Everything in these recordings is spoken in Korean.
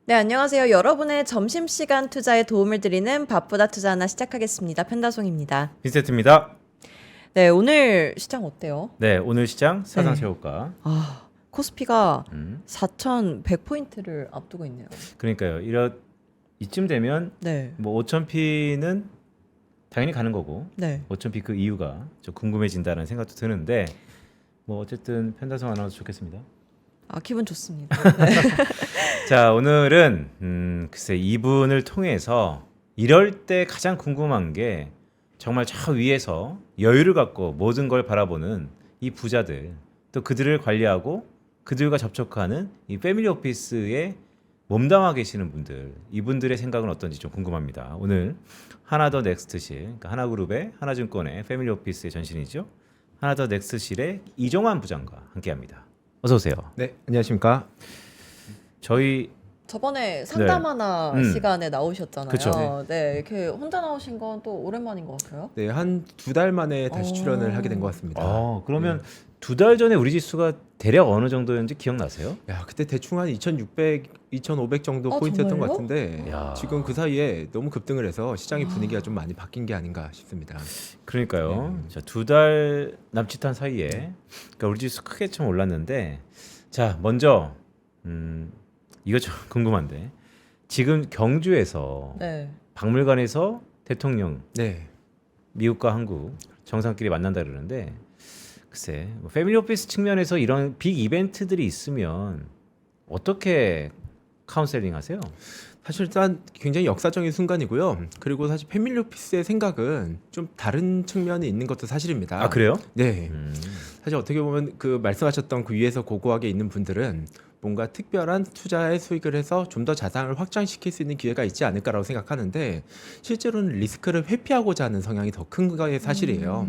네, 안녕하세요. 여러분의 점심시간 투자에 도움을 드리는 바쁘다 투자 하나 시작하겠습니다. 펜다송입니다. 빈세트입니다. 네, 오늘 시장 어때요? 네, 오늘 시장 사상 네. 최고가. 코스피가 4,100포인트를 앞두고 있네요. 그러니까요. 이쯤 되면 네. 뭐 5,000P는 당연히 가는 거고 네. 5,000P 그 이유가 좀 궁금해진다는 생각도 드는데 뭐 어쨌든 펜다송 아나운서 좋겠습니다. 기분 좋습니다. 네. 자, 오늘은 글쎄 이분을 통해서 이럴 때 가장 궁금한 게 정말 저 위에서 여유를 갖고 모든 걸 바라보는 이 부자들, 또 그들을 관리하고 그들과 접촉하는 이 패밀리 오피스에 몸담아 계시는 분들, 이분들의 생각은 어떤지 좀 궁금합니다. 오늘 하나더 넥스트실, 그러니까 하나그룹의 하나증권의 패밀리 오피스의 전신이죠. 하나더 넥스트실의 이종환 부장과 함께합니다. 어서 오세요. 네, 안녕하십니까. 저희 저번에 상담하나 시간에 나오셨잖아요. 그쵸. 네, 이렇게 혼자 나오신 건 또 오랜만인 것 같아요. 네, 한 2달 만에 다시 오. 출연을 하게 된 것 같습니다. 그러면 2달 전에 우리 지수가 대략 어느 정도였는지 기억나세요? 야, 그때 대충 한 2,600, 2,500 정도 아, 포인트였던 것 정말요? 같은데 야. 지금 그 사이에 너무 급등을 해서 시장의 분위기가 좀 많이 바뀐 게 아닌가 싶습니다. 그러니까요. 자, 2달 남짓한 사이에 그러니까 우리 지수 크게 좀 올랐는데, 자, 먼저 이거 좀 궁금한데 지금 경주에서 네. 박물관에서 대통령 네, 미국과 한국 정상끼리 만난다 그러는데, 글쎄 뭐 패밀리 오피스 측면에서 이런 빅 이벤트들이 있으면 어떻게 카운셀링 하세요? 사실 일단 굉장히 역사적인 순간이고요. 그리고 사실 패밀리 오피스의 생각은 좀 다른 측면이 있는 것도 사실입니다. 아, 그래요? 네, 음. 사실 어떻게 보면 그 말씀하셨던 그 위에서 고고하게 있는 분들은 뭔가 특별한 투자에 수익을 해서 좀 더 자산을 확장시킬 수 있는 기회가 있지 않을까라고 생각하는데 실제로는 리스크를 회피하고자 하는 성향이 더 큰 게 사실이에요.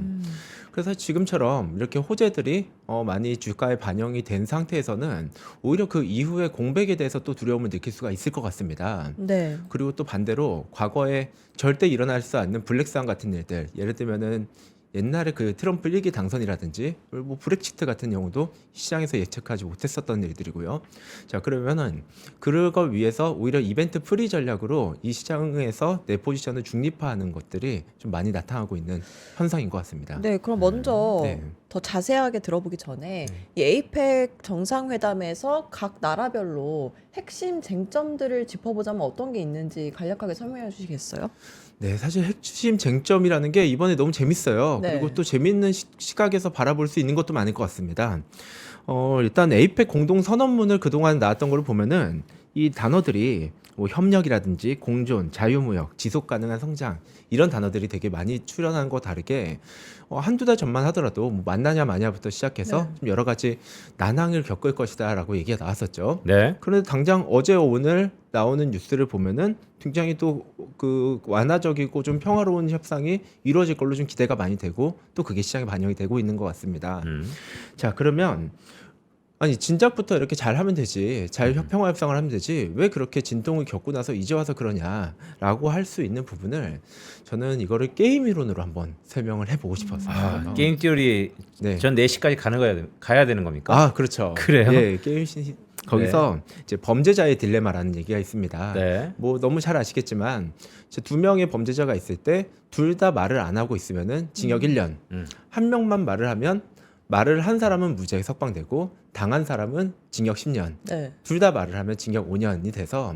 그래서 지금처럼 이렇게 호재들이 많이 주가에 반영이 된 상태에서는 오히려 그 이후에 공백에 대해서 또 두려움을 느낄 수가 있을 것 같습니다. 네. 그리고 또 반대로 과거에 절대 일어날 수 않는 블랙스완 같은 일들, 예를 들면은 옛날에 그 트럼프 1기 당선이라든지 뭐 브렉시트 같은 경우도 시장에서 예측하지 못했었던 일들이고요. 자, 그러면은 그걸 위해서 오히려 이벤트 프리 전략으로 이 시장에서 내 포지션을 중립화하는 것들이 좀 많이 나타나고 있는 현상인 것 같습니다. 네, 그럼 먼저 네. 더 자세하게 들어보기 전에 이 에이펙 정상회담에서 각 나라별로 핵심 쟁점들을 짚어보자면 어떤 게 있는지 간략하게 설명해 주시겠어요? 네, 사실 핵심 쟁점이라는 게 이번에 너무 재밌어요. 네. 그리고 또 재밌는 시각에서 바라볼 수 있는 것도 많을 것 같습니다. 일단 에이펙 공동 선언문을 그동안 나왔던 걸 보면은 이 단어들이 뭐 협력이라든지 공존, 자유무역, 지속 가능한 성장 이런 단어들이 되게 많이 출연한 거 다르게 한두 달 전만 하더라도 뭐 만나냐 마냐부터 시작해서 네. 좀 여러 가지 난항을 겪을 것이다라고 얘기가 나왔었죠. 네. 그런데 당장 어제 오늘 나오는 뉴스를 보면은 굉장히 또 그 완화적이고 좀 평화로운 협상이 이루어질 걸로 좀 기대가 많이 되고 또 그게 시장에 반영이 되고 있는 것 같습니다. 자, 그러면 아니 진작부터 이렇게 잘 하면 되지, 잘 평화 협상을 하면 되지, 왜 그렇게 진통을 겪고 나서 이제 와서 그러냐라고 할 수 있는 부분을 저는 이거를 게임 이론으로 한번 설명을 해보고 싶어서. 게임 티어리 네. 전 4시까지 가야 되는 겁니까? 아, 그렇죠. 그래요? 예, 거기서 이제 범죄자의 딜레마라는 얘기가 있습니다. 네. 뭐 너무 잘 아시겠지만 이제 두 명의 범죄자가 있을 때 둘 다 말을 안 하고 있으면은 징역 1년. 한 명만 말을 하면 말을 한 사람은 무죄 석방되고 당한 사람은 징역 10년. 네. 둘 다 말을 하면 징역 5년이 돼서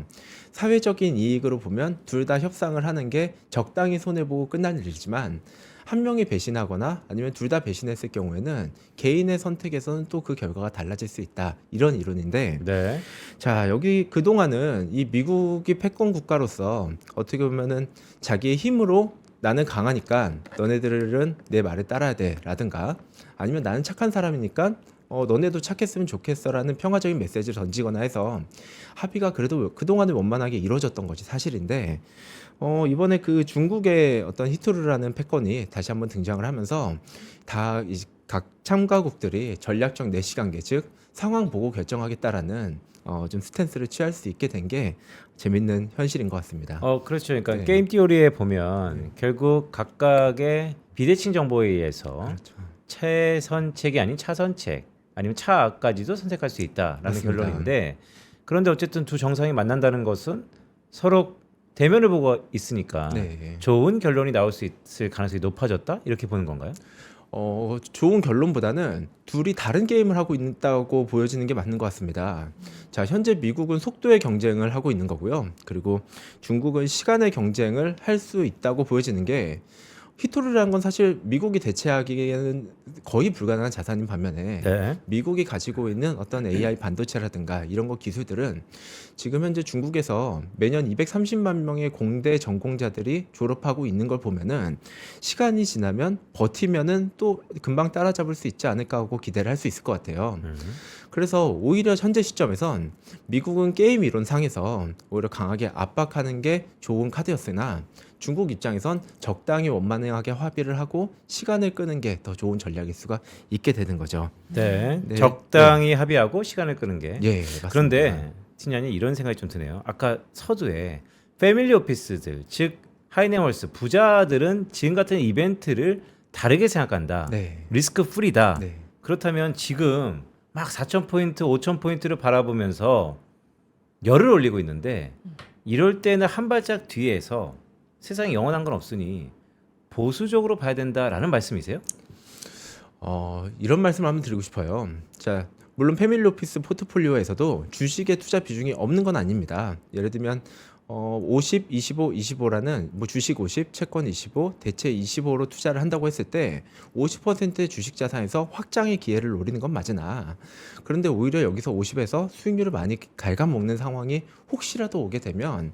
사회적인 이익으로 보면 둘 다 협상을 하는 게 적당히 손해보고 끝날 일이지만 한 명이 배신하거나 아니면 둘 다 배신했을 경우에는 개인의 선택에서는 또 그 결과가 달라질 수 있다. 이런 이론인데 네. 자, 여기 그동안은 이 미국이 패권 국가로서 어떻게 보면은 자기의 힘으로 나는 강하니까 너네들은 내 말을 따라야 돼 라든가 아니면 나는 착한 사람이니까 너네도 착했으면 좋겠어라는 평화적인 메시지를 던지거나 해서 합의가 그래도 그동안은 원만하게 이루어졌던 것이 사실인데 이번에 그 중국의 어떤 히토르라는 패권이 다시 한번 등장을 하면서 다 각 참가국들이 전략적 내시관계 즉 상황 보고 결정하겠다라는 좀 스탠스를 취할 수 있게 된 게 재밌는 현실인 것 같습니다. 그렇죠. 그러니까 네. 게임 티어리에 보면 결국 각각의 비대칭 정보에 의해서 그렇죠. 최선책이 아닌 차선책 아니면 차까지도 선택할 수 있다라는 맞습니다. 결론인데, 그런데 어쨌든 두 정상이 만난다는 것은 서로 대면을 보고 있으니까 네. 좋은 결론이 나올 수 있을 가능성이 높아졌다 이렇게 보는 건가요? 좋은 결론보다는 둘이 다른 게임을 하고 있다고 보여지는 게 맞는 것 같습니다. 자, 현재 미국은 속도의 경쟁을 하고 있는 거고요. 그리고 중국은 시간의 경쟁을 할 수 있다고 보여지는 게 히토리라는 건 사실 미국이 대체하기에는 거의 불가능한 자산인 반면에 네. 미국이 가지고 있는 어떤 AI 반도체라든가 이런 거 기술들은 지금 현재 중국에서 매년 230만 명의 공대 전공자들이 졸업하고 있는 걸 보면은 시간이 지나면 버티면은 또 금방 따라잡을 수 있지 않을까 하고 기대를 할 수 있을 것 같아요. 그래서 오히려 현재 시점에선 미국은 게임 이론상에서 오히려 강하게 압박하는 게 좋은 카드였으나 중국 입장에선 적당히 원만하게 합의를 하고 시간을 끄는 게 더 좋은 전략일 수가 있게 되는 거죠. 네. 네. 적당히 합의하고 시간을 끄는 게. 예, 맞습니다. 그런데 팀장님 이런 생각이 좀 드네요. 아까 서두에 패밀리 오피스들 즉 하이네월스 부자들은 지금 같은 이벤트를 다르게 생각한다. 네. 리스크 프리다. 네. 그렇다면 지금 막 4,000포인트, 5,000포인트를 바라보면서 열을 올리고 있는데 이럴 때는 한 발짝 뒤에서 세상에 영원한 건 없으니 보수적으로 봐야 된다라는 말씀이세요? 이런 말씀을 한번 드리고 싶어요. 자, 물론 패밀리 오피스 포트폴리오에서도 주식의 투자 비중이 없는 건 아닙니다. 예를 들면 50, 25, 25라는 뭐 주식 50, 채권 25, 대체 25로 투자를 한다고 했을 때 50%의 주식 자산에서 확장의 기회를 노리는 건 맞으나 그런데 오히려 여기서 50에서 수익률을 많이 갉아먹는 상황이 혹시라도 오게 되면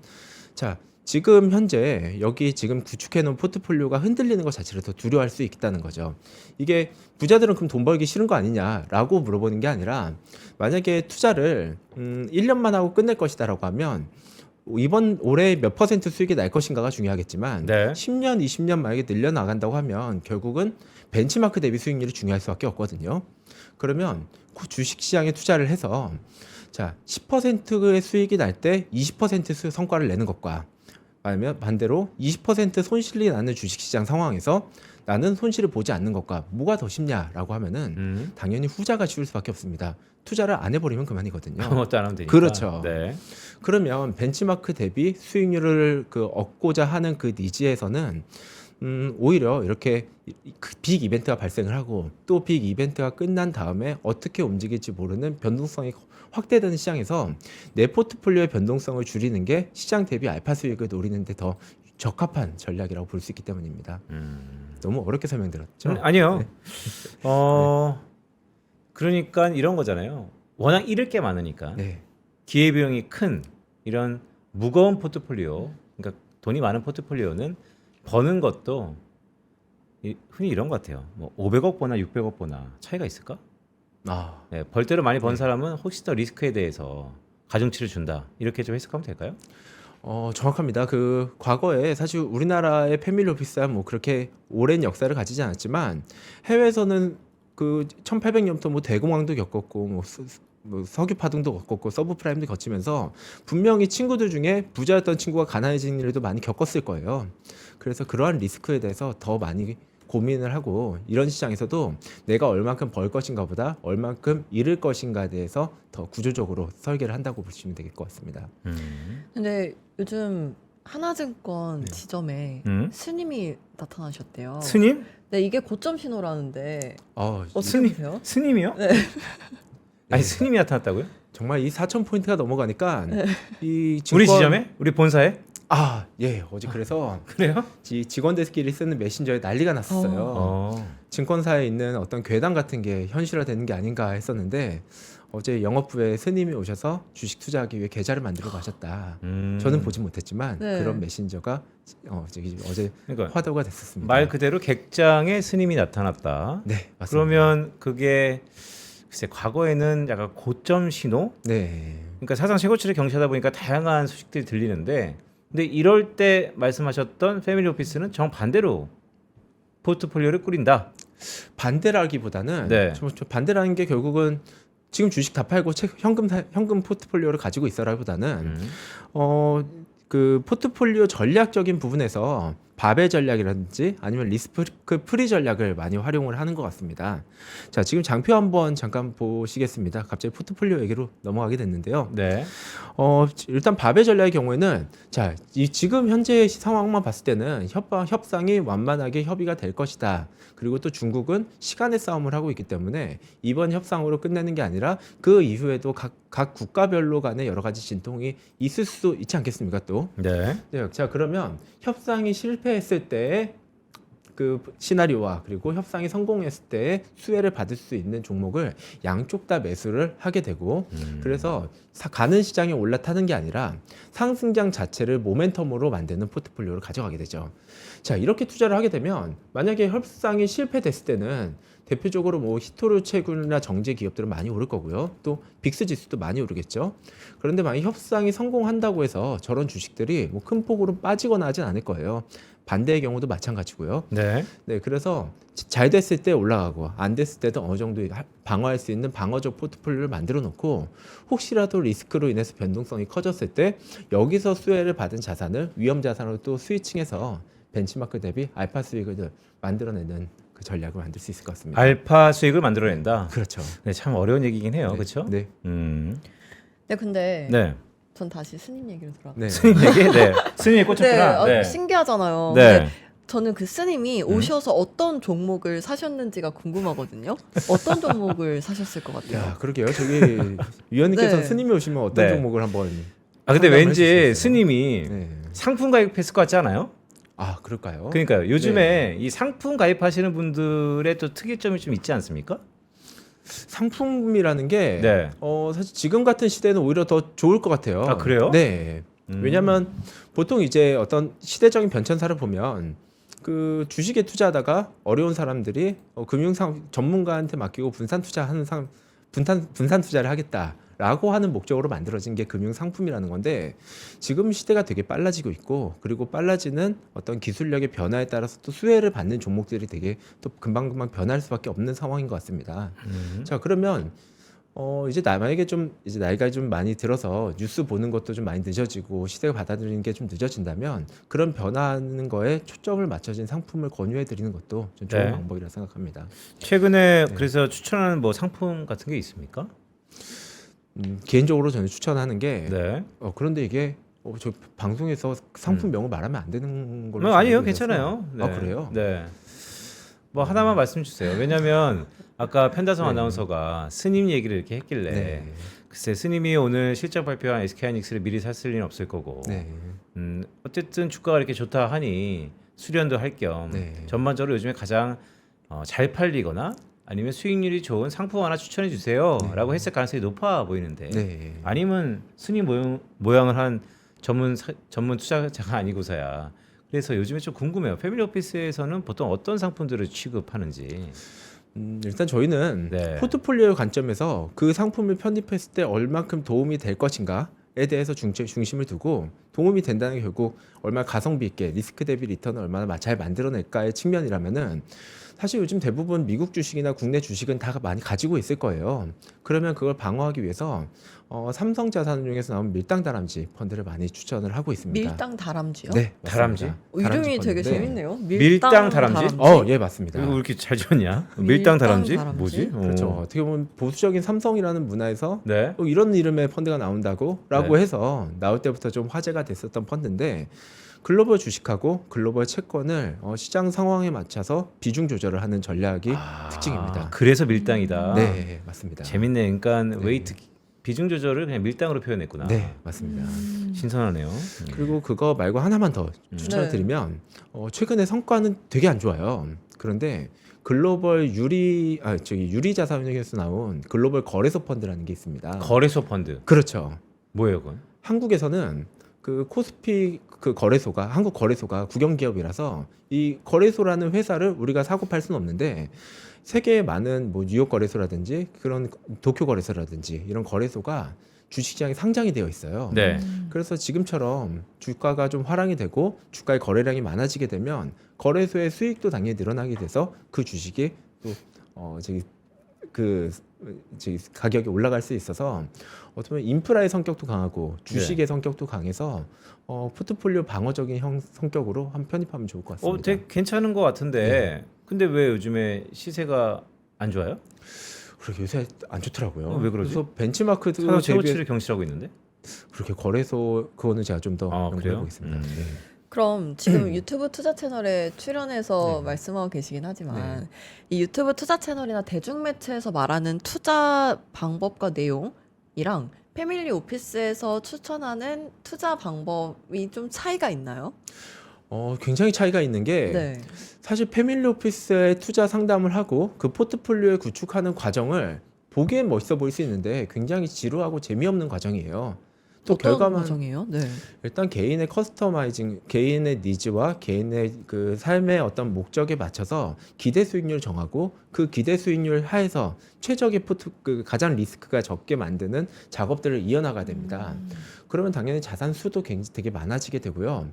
자, 지금 현재 여기 지금 구축해 놓은 포트폴리오가 흔들리는 것 자체를 더 두려워할 수 있다는 거죠. 이게 부자들은 그럼 돈 벌기 싫은 거 아니냐라고 물어보는 게 아니라 만약에 투자를 1년만 하고 끝낼 것이다라고 하면 이번 올해 몇 퍼센트 수익이 날 것인가가 중요하겠지만 네. 10년, 20년 만약에 늘려나간다고 하면 결국은 벤치마크 대비 수익률이 중요할 수밖에 없거든요. 그러면 그 주식시장에 투자를 해서 자 10%의 수익이 날 때 20% 성과를 내는 것과 아니면 반대로 20% 손실이 나는 주식시장 상황에서 나는 손실을 보지 않는 것과 뭐가 더 쉽냐라고 하면은 당연히 후자가 쉬울 수밖에 없습니다. 투자를 안 해버리면 그만이거든요. 아무것도 안 하면 되니까. 그렇죠. 네. 그러면 벤치마크 대비 수익률을 얻고자 하는 그 니즈에서는 오히려 이렇게 빅 이벤트가 발생을 하고 또 빅 이벤트가 끝난 다음에 어떻게 움직일지 모르는 변동성이 확대되는 시장에서 내 포트폴리오의 변동성을 줄이는 게 시장 대비 알파 수익을 노리는 데 더 적합한 전략이라고 볼 수 있기 때문입니다. 너무 어렵게 설명드렸죠? 아니요. 네. 그러니까 이런 거잖아요. 워낙 잃을 게 많으니까 네. 기회비용이 큰 이런 무거운 포트폴리오, 그러니까 돈이 많은 포트폴리오는 버는 것도 흔히 이런 것 같아요. 뭐 500억 버나 600억 버나 차이가 있을까? 네, 벌 대로 많이 번 사람은 혹시 더 리스크에 대해서 가중치를 준다 이렇게 좀 해석하면 될까요? 정확합니다. 그 과거에 사실 우리나라의 패밀리 오피스야 뭐 그렇게 오랜 역사를 가지지 않았지만 해외에서는 그 1800년부터 뭐 대공황도 겪었고 뭐 석유 파동도 겪었고 서브프라임도 거치면서 분명히 친구들 중에 부자였던 친구가 가난해지는 일도 많이 겪었을 거예요. 그래서 그러한 리스크에 대해서 더 많이 고민을 하고 이런 시장에서도 내가 얼만큼 벌 것인가 보다 얼만큼 잃을 것인가에 대해서 더 구조적으로 설계를 한다고 보시면 될 것 같습니다. 근데 요즘 하나증권 네. 지점에 스님이 나타나셨대요. 스님? 네, 이게 고점 신호라는데 어떻게 스님? 보세요? 스님이요? 네. 아니 스님이 나타났다고요? 정말 이 4,000포인트가 넘어가니까 이 우리 지점에? 우리 본사에? 예, 어제 그래서 그래요? 직원들끼리 쓰는 메신저에 난리가 났었어요. 증권사에 있는 어떤 괴담 같은 게 현실화되는 게 아닌가 했었는데 어제 영업부에 스님이 오셔서 주식 투자하기 위해 계좌를 만들어 가셨다. 저는 보지 못했지만 네. 그런 메신저가 어제 그러니까 화두가 됐었습니다. 말 그대로 객장에 스님이 나타났다. 네, 맞습니다. 그러면 그게 글쎄 과거에는 약간 고점 신호? 네. 그러니까 사상 최고치를 경시하다 보니까 다양한 소식들이 들리는데 근데 이럴 때 말씀하셨던 패밀리 오피스는 정반대로 포트폴리오를 꾸린다. 반대라기보다는 네. 반대라는 게 결국은 지금 주식 다 팔고 현금 포트폴리오를 가지고 있어라기보다는 그 포트폴리오 전략적인 부분에서 바벨 전략이라든지 아니면 리스크 프리 전략을 많이 활용을 하는 것 같습니다. 자, 지금 장표 한번 잠깐 보시겠습니다. 갑자기 포트폴리오 얘기로 넘어가게 됐는데요. 네. 일단 바벨 전략의 경우에는 자, 지금 현재 상황만 봤을 때는 협상이 완만하게 협의가 될 것이다. 그리고 또 중국은 시간의 싸움을 하고 있기 때문에 이번 협상으로 끝내는 게 아니라 그 이후에도 각 국가별로 간에 여러 가지 진통이 있을 수 있지 않겠습니까? 또. 네. 네, 자, 그러면 협상이 실패했을 때 그 시나리오와 그리고 협상이 성공했을 때 수혜를 받을 수 있는 종목을 양쪽 다 매수를 하게 되고 그래서 가는 시장에 올라타는 게 아니라 상승장 자체를 모멘텀으로 만드는 포트폴리오를 가져가게 되죠. 자, 이렇게 투자를 하게 되면 만약에 협상이 실패됐을 때는 대표적으로 뭐 히토류 채굴이나 정제 기업들은 많이 오를 거고요. 또 빅스 지수도 많이 오르겠죠. 그런데 만약 협상이 성공한다고 해서 저런 주식들이 뭐 큰 폭으로 빠지거나 하진 않을 거예요. 반대의 경우도 마찬가지고요. 네. 네, 그래서 잘 됐을 때 올라가고 안 됐을 때도 어느 정도 방어할 수 있는 방어적 포트폴리오를 만들어 놓고 혹시라도 리스크로 인해서 변동성이 커졌을 때 여기서 수혜를 받은 자산을 위험 자산으로 또 스위칭해서 벤치마크 대비 알파 수익을 만들어내는 그 전략을 만들 수 있을 것 같습니다. 알파 수익을 만들어낸다. 그렇죠. 네, 참 어려운 얘기긴 해요. 네. 그렇죠? 네. 네, 근데 네. 전 다시 스님 얘기로 돌아. 네. 스님 얘기? 네. 스님이 네, 꽂혔구나. 네. 신기하잖아요. 네. 근데 저는 그 스님이 오셔서 어떤 종목을 사셨는지가 궁금하거든요. 어떤 종목을 사셨을 것 같아요? 야, 그러게요. 저기 위원님께서 네. 스님이 오시면 어떤 네. 종목을 한번 아 근데 상담을 왠지 해주시겠어요? 스님이 네. 상품 가입했을 것 같지 않아요? 아, 그럴까요? 그러니까요. 요즘에 이 상품 가입하시는 분들의 또 특이점이 좀 있지 않습니까? 상품이라는 게 네. 사실 지금 같은 시대는 오히려 더 좋을 것 같아요. 아, 그래요? 네. 음. 왜냐하면 보통 이제 어떤 시대적인 변천사를 보면 그 주식에 투자하다가 어려운 사람들이 금융상 전문가한테 맡기고 분산 투자하는 분산 투자를 하겠다라고 하는 목적으로 만들어진 게 금융 상품이라는 건데 지금 시대가 되게 빨라지고 있고 그리고 빨라지는 어떤 기술력의 변화에 따라서 또 수혜를 받는 종목들이 되게 또 금방금방 변할 수밖에 없는 상황인 것 같습니다. 자, 그러면 이제 만약에 좀 이제 나이가 좀 많이 들어서 뉴스 보는 것도 좀 많이 늦어지고 시대가 받아들이는 게 좀 늦어진다면 그런 변화하는 거에 초점을 맞춰진 상품을 권유해 드리는 것도 좀 좋은 네. 방법이라 생각합니다. 최근에 그래서 추천하는 뭐 상품 같은 게 있습니까? 개인적으로 저는 추천하는 게 네. 그런데 이게 저 방송에서 상품 명을 말하면 안 되는 걸로 아니에요, 알고 있어서. 괜찮아요. 네. 아, 그래요? 네. 뭐 하나만 말씀 주세요. 왜냐하면 아까 편다성 네. 아나운서가 스님 얘기를 이렇게 했길래 네. 글쎄 스님이 오늘 실적 발표한 SK하이닉스를 미리 샀을 리는 없을 거고 네. 어쨌든 주가가 이렇게 좋다 하니 수련도 할 겸 네. 전반적으로 요즘에 가장 잘 팔리거나 아니면 수익률이 좋은 상품 하나 추천해 주세요라고 했을 가능성이 높아 보이는데 네. 아니면 스님 모양을 한 전문 투자자가 아니고서야 그래서 요즘에 좀 궁금해요. 패밀리 오피스에서는 보통 어떤 상품들을 취급하는지. 일단 저희는 네. 포트폴리오 관점에서 그 상품을 편입했을 때 얼만큼 도움이 될 것인가에 대해서 중심을 두고 도움이 된다는 게 결국 얼마나 가성비 있게 리스크 대비 리턴을 얼마나 잘 만들어낼까의 측면이라면은 사실 요즘 대부분 미국 주식이나 국내 주식은 다 많이 가지고 있을 거예요. 그러면 그걸 방어하기 위해서 삼성자산운용에서 나온 밀당 다람쥐 펀드를 많이 추천을 하고 있습니다. 밀당 다람쥐요? 네, 다람쥐? 맞습니다. 이름이 되게 펀드인데 재밌네요. 밀당 다람쥐? 예, 맞습니다. 왜 이렇게 잘 지었냐? 밀당 밀당 다람쥐? 다람쥐? 뭐지? 그렇죠. 어떻게 보면 보수적인 삼성이라는 문화에서 네. 이런 이름의 펀드가 나온다고라고 네. 해서 나올 때부터 좀 화제가 됐었던 펀드인데 글로벌 주식하고 글로벌 채권을 시장 상황에 맞춰서 비중 조절을 하는 전략이 특징입니다. 그래서 밀당이다. 네, 맞습니다. 재밌네. 그러니까 네. 웨이트 비중 조절을 그냥 밀당으로 표현했구나. 네, 맞습니다. 신선하네요. 그리고 그거 말고 하나만 더 추천을 네. 드리면 최근에 성과는 되게 안 좋아요. 그런데 글로벌 유리 자산운용에서 나온 글로벌 거래소 펀드라는 게 있습니다. 거래소 펀드. 그렇죠. 뭐예요, 그건? 한국에서는 그 코스피 그 거래소가 한국 거래소가 국영 기업이라서 이 거래소라는 회사를 우리가 사고 팔 수는 없는데 세계의 많은 뭐 뉴욕 거래소라든지 그런 도쿄 거래소라든지 이런 거래소가 주식시장에 상장이 되어 있어요. 네. 그래서 지금처럼 주가가 좀 화랑이 되고 주가의 거래량이 많아지게 되면 거래소의 수익도 당연히 늘어나게 돼서 그 주식이 또 저기 그 이제 가격이 올라갈 수 있어서 어떻게 보면 인프라의 성격도 강하고 주식의 성격도 강해서 포트폴리오 방어적인 성격으로 한 편입하면 좋을 것 같습니다. 되게 괜찮은 것 같은데 근데 왜 요즘에 시세가 안 좋아요? 그렇게 요새 안 좋더라고요. 왜 그러지? 그래서 벤치마크도 사상 대비 최고치를 경신하고 있는데? 그렇게 거래소 그거는 제가 좀 더 연구해 그래요? 보겠습니다. 네. 그럼 지금 유튜브 투자 채널에 출연해서 네. 말씀하고 계시긴 하지만 이 유튜브 투자 채널이나 대중매체에서 말하는 투자 방법과 내용이랑 패밀리 오피스에서 추천하는 투자 방법이 좀 차이가 있나요? 굉장히 차이가 있는 게 네. 사실 패밀리 오피스에 투자 상담을 하고 그 포트폴리오에 구축하는 과정을 보기엔 멋있어 보일 수 있는데 굉장히 지루하고 재미없는 과정이에요. 또 어떤 결과만 과정이에요? 네. 일단 개인의 커스터마이징, 개인의 니즈와 개인의 그 삶의 어떤 목적에 맞춰서 기대 수익률을 정하고 그 기대 수익률 하에서 최적의 그 가장 리스크가 적게 만드는 작업들을 이어나가야 됩니다. 그러면 당연히 자산 수도 굉장히 되게 많아지게 되고요.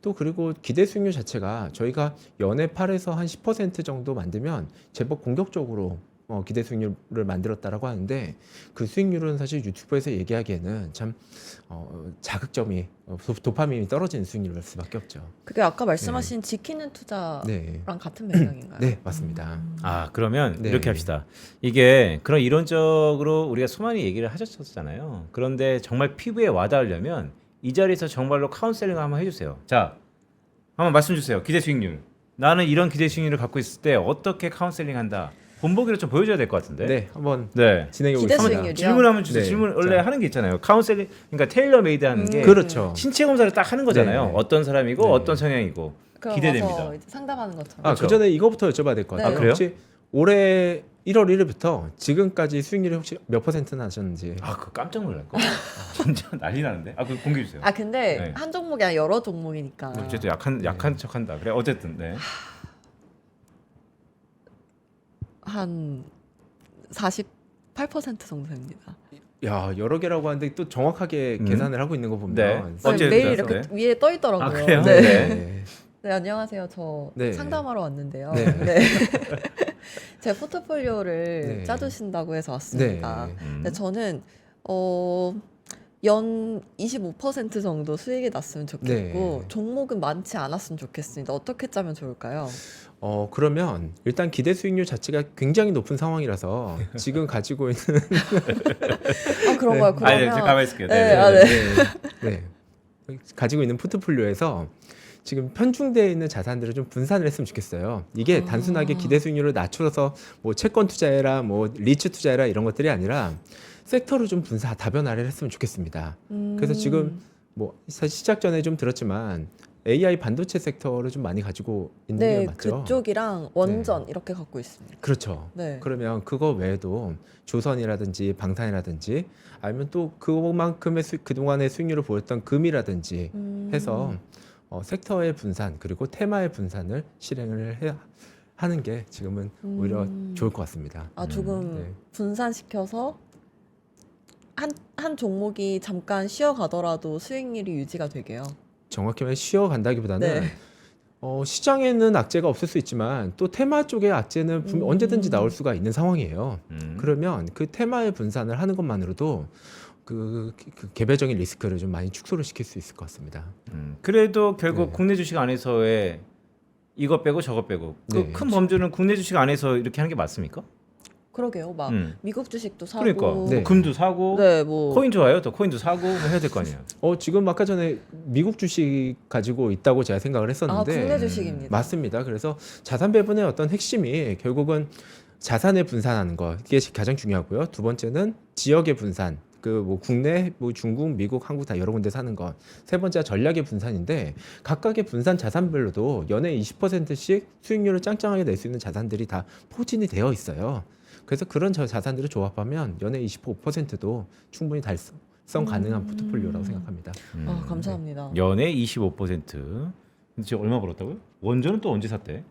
또 그리고 기대 수익률 자체가 저희가 연에 8에서 한 10% 정도 만들면 제법 공격적으로 기대 수익률을 만들었다라고 하는데 그 수익률은 사실 유튜브에서 얘기하기에는 참 자극점이 도파민이 떨어지는 수익률일 수밖에 없죠. 그게 아까 말씀하신 지키는 투자랑 네, 같은 맥락인가요? 네 맞습니다. 그러면 네. 이렇게 합시다. 이게 그런 이론적으로 우리가 수많이 얘기를 하셨었잖아요. 그런데 정말 피부에 와닿으려면 이 자리에서 정말로 카운셀링을 한번 해주세요. 자, 한번 말씀 주세요. 기대 수익률. 나는 이런 기대 수익률을 갖고 있을 때 어떻게 카운셀링한다. 본보기를 좀 보여줘야 될 것 같은데. 네, 한번 네. 진행해 기대 보겠습니다. 수익률이요? 질문 한번 주세요. 네. 질문 원래 자. 하는 게 있잖아요. 카운셀링, 그러니까 테일러 메이드 하는 게 그렇죠. 신체 검사를 딱 하는 거잖아요. 네. 어떤 사람이고 네. 어떤 성향이고 그럼 기대됩니다. 와서 이제 상담하는 것처럼. 그 전에 이거부터 여쭤봐야 될 것 같아요. 네. 그래요? 혹시 올해 1월 1일부터 지금까지 수익률이 혹시 몇 %나 하셨는지? 그거 깜짝 놀랄 거. 진짜 난리 나는데. 그거 공개해 주세요. 근데 네. 한 종목이 아니라 여러 종목이니까. 어쨌든 약한 척한다. 그래 어쨌든 네. 한 48% 정도입니다. 야 여러 개라고 하는데 또 정확하게 계산을 하고 있는 거 보면 네. 매일 그래서? 이렇게 네. 위에 떠 있더라고요. 그래요? 네. 네. 네, 안녕하세요. 저 네. 상담하러 왔는데요. 네. 네. 제 포트폴리오를 네. 짜주신다고 해서 왔습니다. 네. 근데 저는 연 25% 정도 수익이 났으면 좋겠고 네. 종목은 많지 않았으면 좋겠습니다. 어떻게 짜면 좋을까요? 그러면 일단 기대 수익률 자체가 굉장히 높은 상황이라서 지금 가지고 있는 그런가요? 아니, 그러면 가만히 있을게요. 네, 네. 가지고 있는 포트폴리오에서 지금 편중되어 있는 자산들을 좀 분산을 했으면 좋겠어요. 이게 단순하게 기대 수익률을 낮춰서 뭐 채권 투자해라, 뭐 리츠 투자해라 이런 것들이 아니라 섹터를 좀 다변화를 했으면 좋겠습니다. 그래서 지금 뭐 사실 시작 전에 좀 들었지만 AI 반도체 섹터를 좀 많이 가지고 있는 게 네, 맞죠? 그쪽이랑 원전 이렇게 갖고 있습니다. 그렇죠. 네. 그러면 그거 외에도 조선이라든지 방산이라든지 아니면 또 그만큼의 그동안의 수익률을 보였던 금이라든지 해서 섹터의 분산 그리고 테마의 분산을 실행을 하는 게 지금은 오히려 좋을 것 같습니다. 조금 네. 분산시켜서 한 종목이 잠깐 쉬어가더라도 수익률이 유지가 되게요. 정확히 말해 쉬어간다기보다는 네. 시장에는 악재가 없을 수 있지만 또 테마 쪽의 악재는 언제든지 나올 수가 있는 상황이에요. 그러면 그 테마의 분산을 하는 것만으로도 그 개별적인 리스크를 좀 많이 축소를 시킬 수 있을 것 같습니다. 그래도 결국 네. 국내 주식 안에서의 이것 빼고 저것 빼고 그 네. 큰 범주는 국내 주식 안에서 이렇게 하는 게 맞습니까? 그러게요. 막 미국 주식도 사고. 그러니까 네. 금도 사고 네, 뭐 코인 좋아요. 또 코인도 사고 뭐 해야 될 거 아니에요. 지금 아까 전에 미국 주식 가지고 있다고 제가 생각을 했었는데 국내 주식입니다. 맞습니다. 그래서 자산 배분의 어떤 핵심이 결국은 자산의 분산하는 거 이게 가장 중요하고요. 두 번째는 지역의 분산. 그 뭐 국내, 뭐 중국, 미국, 한국 다 여러 군데 사는 것. 세 번째가 전략의 분산인데 각각의 분산 자산별로도 연에 20%씩 수익률을 짱짱하게 낼 수 있는 자산들이 다 포진이 되어 있어요. 그래서 그런 자산들을 조합하면 연에 25%도 충분히 달성 가능한 포트폴리오라고 생각합니다. 감사합니다. 연에 25%. 지금 얼마 벌었다고요? 원전은 또 언제 샀대?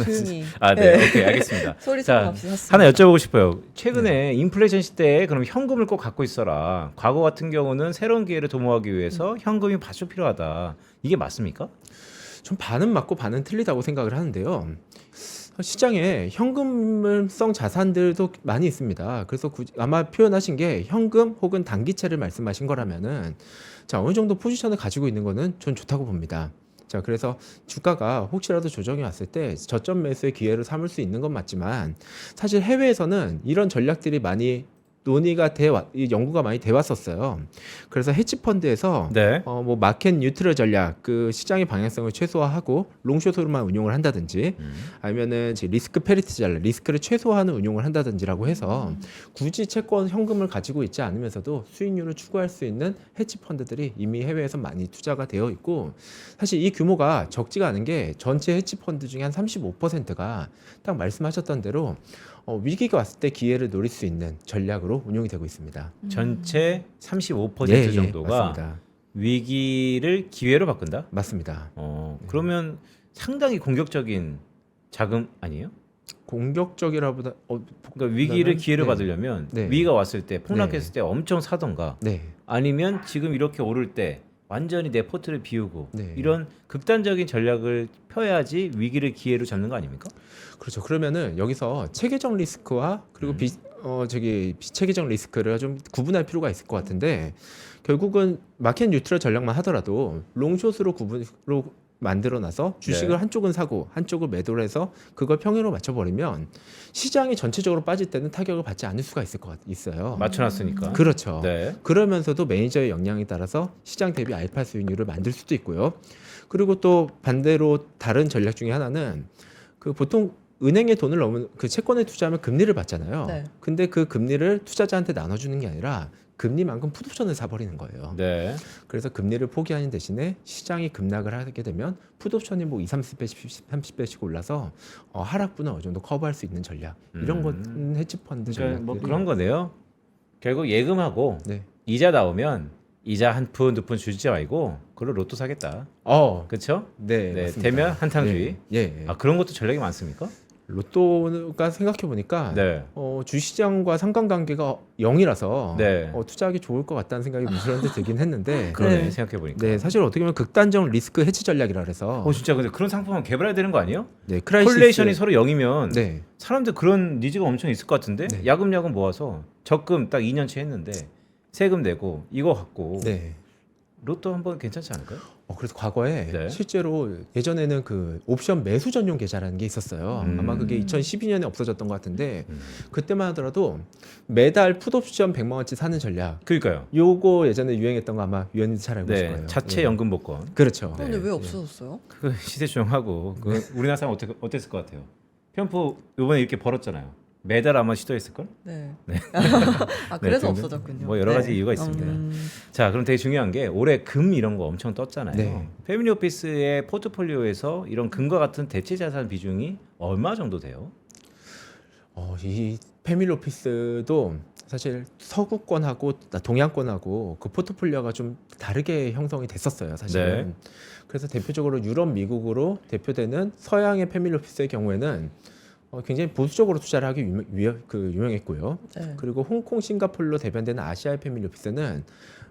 조용히. 네. 오케이, 알겠습니다. 소리 자, 좀 없이 샀습니다. 하나 여쭤보고 싶어요. 최근에 인플레이션 시대에 그럼 현금을 꼭 갖고 있어라. 과거 같은 경우는 새로운 기회를 도모하기 위해서 현금이 바짝 필요하다. 이게 맞습니까? 좀 반은 맞고 반은 틀리다고 생각을 하는데요. 시장에 현금성 자산들도 많이 있습니다. 그래서 아마 표현하신 게 현금 혹은 단기채를 말씀하신 거라면은 자, 어느 정도 포지션을 가지고 있는 거는 전 좋다고 봅니다. 자, 그래서 주가가 혹시라도 조정이 왔을 때 저점 매수의 기회를 삼을 수 있는 건 맞지만 사실 해외에서는 이런 전략들이 많이 논의가 연구가 많이 돼 왔었어요. 그래서 헤지펀드에서 네. 뭐 마켓 뉴트럴 전략, 그 시장의 방향성을 최소화하고 롱숏으로만 운용을 한다든지, 아니면은 이제 리스크 페리티 전략, 리스크를 최소화하는 운용을 한다든지라고 해서 굳이 채권 현금을 가지고 있지 않으면서도 수익률을 추구할 수 있는 헤지펀드들이 이미 해외에서 많이 투자가 되어 있고, 사실 이 규모가 적지가 않은 게 전체 헤지펀드 중에 한 35%가 딱 말씀하셨던 대로 위기가 왔을 때 기회를 노릴 수 있는 전략으로 운용이 되고 있습니다. 전체 35% 예, 정도가 맞습니다. 위기를 기회로 바꾼다? 맞습니다. 그러면 상당히 공격적인 자금 아니에요? 공격적이라보다 그러니까 위기를 보다는- 기회로 네. 받으려면 네. 위기가 왔을 때 폭락했을 때 엄청 사던가 네. 아니면 지금 이렇게 오를 때 완전히 내 포트를 비우고 네. 이런 극단적인 전략을 펴야지 위기를 기회로 잡는 거 아닙니까? 그렇죠. 그러면은 여기서 체계적 리스크와 그리고 비체계적 리스크를 좀 구분할 필요가 있을 것 같은데, 결국은 마켓 뉴트럴 전략만 하더라도 롱숏으로 구분으로 만들어놔서 주식을 네. 한쪽은 사고 한쪽을 매도를 해서 그걸 평행으로 맞춰버리면 시장이 전체적으로 빠질 때는 타격을 받지 않을 수가 있어요. 맞춰놨으니까. 그렇죠. 네. 그러면서도 매니저의 역량에 따라서 시장 대비 알파 수익률을 만들 수도 있고요. 그리고 또 반대로 다른 전략 중에 하나는 그 보통 은행에 돈을 넣으면 그 채권에 투자하면 금리를 받잖아요. 네. 근데 그 금리를 투자자한테 나눠주는 게 아니라 금리만큼 풋옵션을 사버리는 거예요. 네. 그래서 금리를 포기하는 대신에 시장이 급락을 하게 되면 풋옵션이 뭐 20-30배씩 30배씩 올라서 하락분을 어느 정도 커버할 수 있는 전략. 이런 건 헤지펀드 그러니까 전략들이 뭐 그런 거네요. 결국 예금하고 네. 이자 나오면 이자 한 푼, 두 푼 주지 말고 그걸 로또 사겠다. 그렇죠? 네, 네, 맞습니다. 되면 한탕주의. 예. 예. 아 그런 것도 전략이 많습니까? 로또가 생각해 보니까 네. 주시장과 상관관계가 0이라서 네. 투자하기 좋을 것 같다는 생각이 무스런데 들긴 했는데 그러네 네. 생각해 보니까. 네, 사실 어떻게 보면 극단적 리스크 해치 전략이라 그래서 진짜 근데 그런 상품을 개발해야 되는 거 아니에요? 네, 크라이시스 콜레이션이 서로 0이면 네. 사람들 그런 니즈가 엄청 있을 것 같은데 네. 야금야금 모아서 적금 딱 2년치 했는데 세금 내고 이거 갖고 네. 로또 한번 괜찮지 않을까요? 그래서 과거에 네. 실제로 예전에는 그 옵션 매수 전용 계좌라는 게 있었어요. 아마 그게 2012년에 없어졌던 것 같은데 그때만 하더라도 매달 풋옵션 100만 원치 사는 전략. 그러니까요. 요거 예전에 유행했던 거 아마 위원님도 잘 알고 계실 네, 거예요. 자체 예. 연금 복권. 그렇죠. 근데 네. 왜 없어졌어요? 그 시대 조정하고 그 우리나라 사람 어땠을 것 같아요? 편포 이번에 이렇게 벌었잖아요. 매달 아마 시도했을 걸? 네. 네. 아 그래서 등등 없어졌군요. 뭐 여러 가지 네. 이유가 있습니다. 자, 그럼 되게 중요한 게 올해 금 이런 거 엄청 떴잖아요. 네. 패밀리 오피스의 포트폴리오에서 이런 금과 같은 대체 자산 비중이 얼마 정도 돼요? 이 패밀리 오피스도 사실 서구권하고 동양권하고 그 포트폴리오가 좀 다르게 형성이 됐었어요, 사실은. 네. 그래서 대표적으로 유럽, 미국으로 대표되는 서양의 패밀리 오피스의 경우에는 굉장히 보수적으로 투자를 하기 유명했고요. 네. 그리고 홍콩, 싱가포르로 대변되는 아시아의 패밀리 오피스는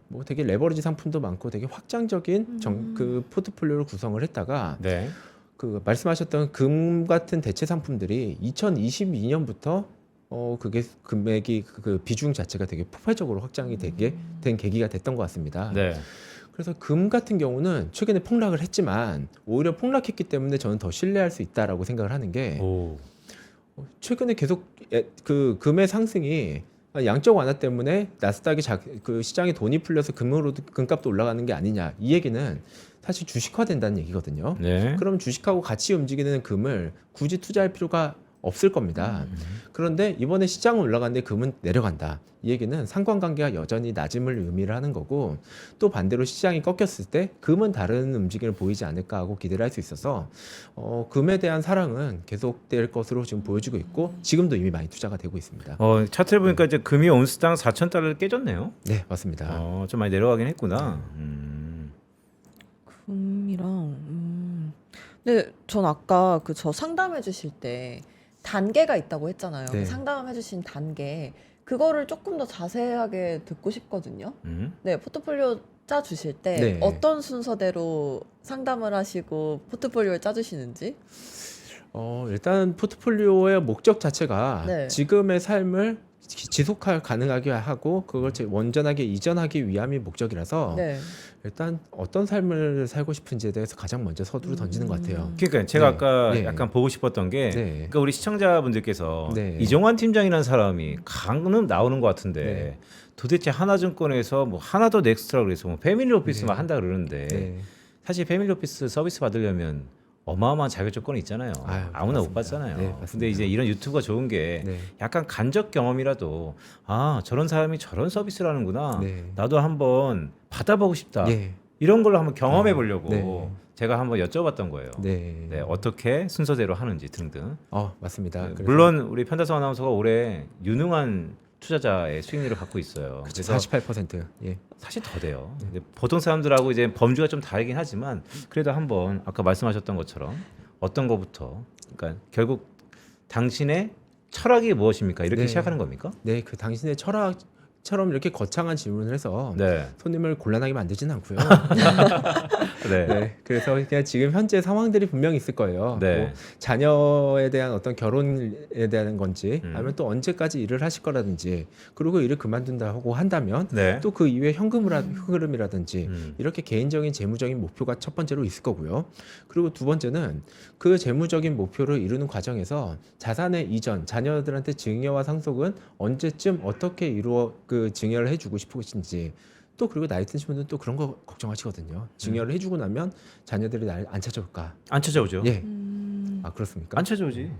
뭐 되게 레버리지 상품도 많고 되게 확장적인 그 포트폴리오를 구성을 했다가 네. 그 말씀하셨던 금 같은 대체 상품들이 2022년부터 그게 금액이 그 비중 자체가 되게 폭발적으로 확장이 되게 된 계기가 됐던 것 같습니다. 네. 그래서 금 같은 경우는 최근에 폭락을 했지만 오히려 폭락했기 때문에 저는 더 신뢰할 수 있다라고 생각을 하는 게 오. 최근에 계속 그 금의 상승이 양적 완화 때문에 나스닥이 그 시장에 돈이 풀려서 금값도 올라가는 게 아니냐, 이 얘기는 사실 주식화된다는 얘기거든요. 네. 그럼 주식하고 같이 움직이는 금을 굳이 투자할 필요가 없을 겁니다. 그런데 이번에 시장은 올라갔는데 금은 내려간다. 이 얘기는 상관관계가 여전히 낮음을 의미를 하는 거고, 또 반대로 시장이 꺾였을 때 금은 다른 움직임을 보이지 않을까 하고 기대를 할 수 있어서 금에 대한 사랑은 계속될 것으로 지금 보여지고 있고 지금도 이미 많이 투자가 되고 있습니다. 차트를 보니까 이제 금이 온스당 4,000달러를 깨졌네요. 네, 맞습니다. 좀 많이 내려가긴 했구나. 금이랑 근데 전 아까 그 저 상담해 주실 때 단계가 있다고 했잖아요. 네. 그 상담해 주신 단계 그거를 조금 더 자세하게 듣고 싶거든요. 네, 포트폴리오 짜 주실 때 네. 어떤 순서대로 상담을 하시고 포트폴리오를 짜 주시는지? 일단 포트폴리오의 목적 자체가 네. 지금의 삶을 지속할 가능하게 하고 그걸 원전하게 이전하기 위함이 목적이라서 네. 일단 어떤 삶을 살고 싶은지에 대해서 가장 먼저 서두를 던지는 것 같아요. 그러니까 제가 네. 아까 네. 약간 보고 싶었던 게 네. 그러니까 우리 시청자분들께서 네. 이종환 팀장이라는 사람이 가끔 나오는 것 같은데 네. 도대체 하나증권에서 뭐 하나더 넥스트라 그래서 뭐 패밀리 오피스만 네. 한다 그러는데 네. 사실 패밀리 오피스 서비스 받으려면 어마어마한 자격 조건이 있잖아요. 아유, 아무나 못 맞습니다. 받잖아요. 네, 맞습니다. 근데 이제 이런 유튜브가 좋은 게 네. 약간 간접 경험이라도 아 저런 사람이 저런 서비스를 하는구나. 네. 나도 한번 받아보고 싶다. 예. 이런 걸로 한번 경험해 보려고 네. 제가 한번 여쭤봤던 거예요. 네. 네, 어떻게 순서대로 하는지 등등. 맞습니다. 네, 그래서 물론 우리 편다성 아나운서가 올해 유능한 투자자의 수익률을 갖고 있어요. 그쵸, 그래서 48%. 예. 사실 더 돼요. 근데 보통 사람들하고 이제 범주가 좀 다르긴 하지만 그래도 한번 아까 말씀하셨던 것처럼 어떤 거부터 그러니까 결국 당신의 철학이 무엇입니까? 이렇게 네. 시작하는 겁니까? 네, 그 당신의 철학처럼 이렇게 거창한 질문을 해서 네. 손님을 곤란하게 만들지는 않고요. 네. 네, 그래서 그냥 지금 현재 상황들이 분명히 있을 거예요. 네. 뭐 자녀에 대한 어떤 결혼에 대한 건지, 아니면 또 언제까지 일을 하실 거라든지, 그리고 일을 그만둔다고 한다면 네. 또 그 이후에 흐름이라든지 음. 이렇게 개인적인 재무적인 목표가 첫 번째로 있을 거고요. 그리고 두 번째는 그 재무적인 목표를 이루는 과정에서 자산의 이전, 자녀들한테 증여와 상속은 언제쯤 어떻게 이루어 그 증여를 해주고 싶으신지. 또 그리고 나이 드신 분들은 또 그런 거 걱정하시거든요. 증여를 해주고 나면 자녀들이 날 안 찾아올까? 안 찾아오죠. 예, 음. 아 그렇습니까? 안 찾아오지.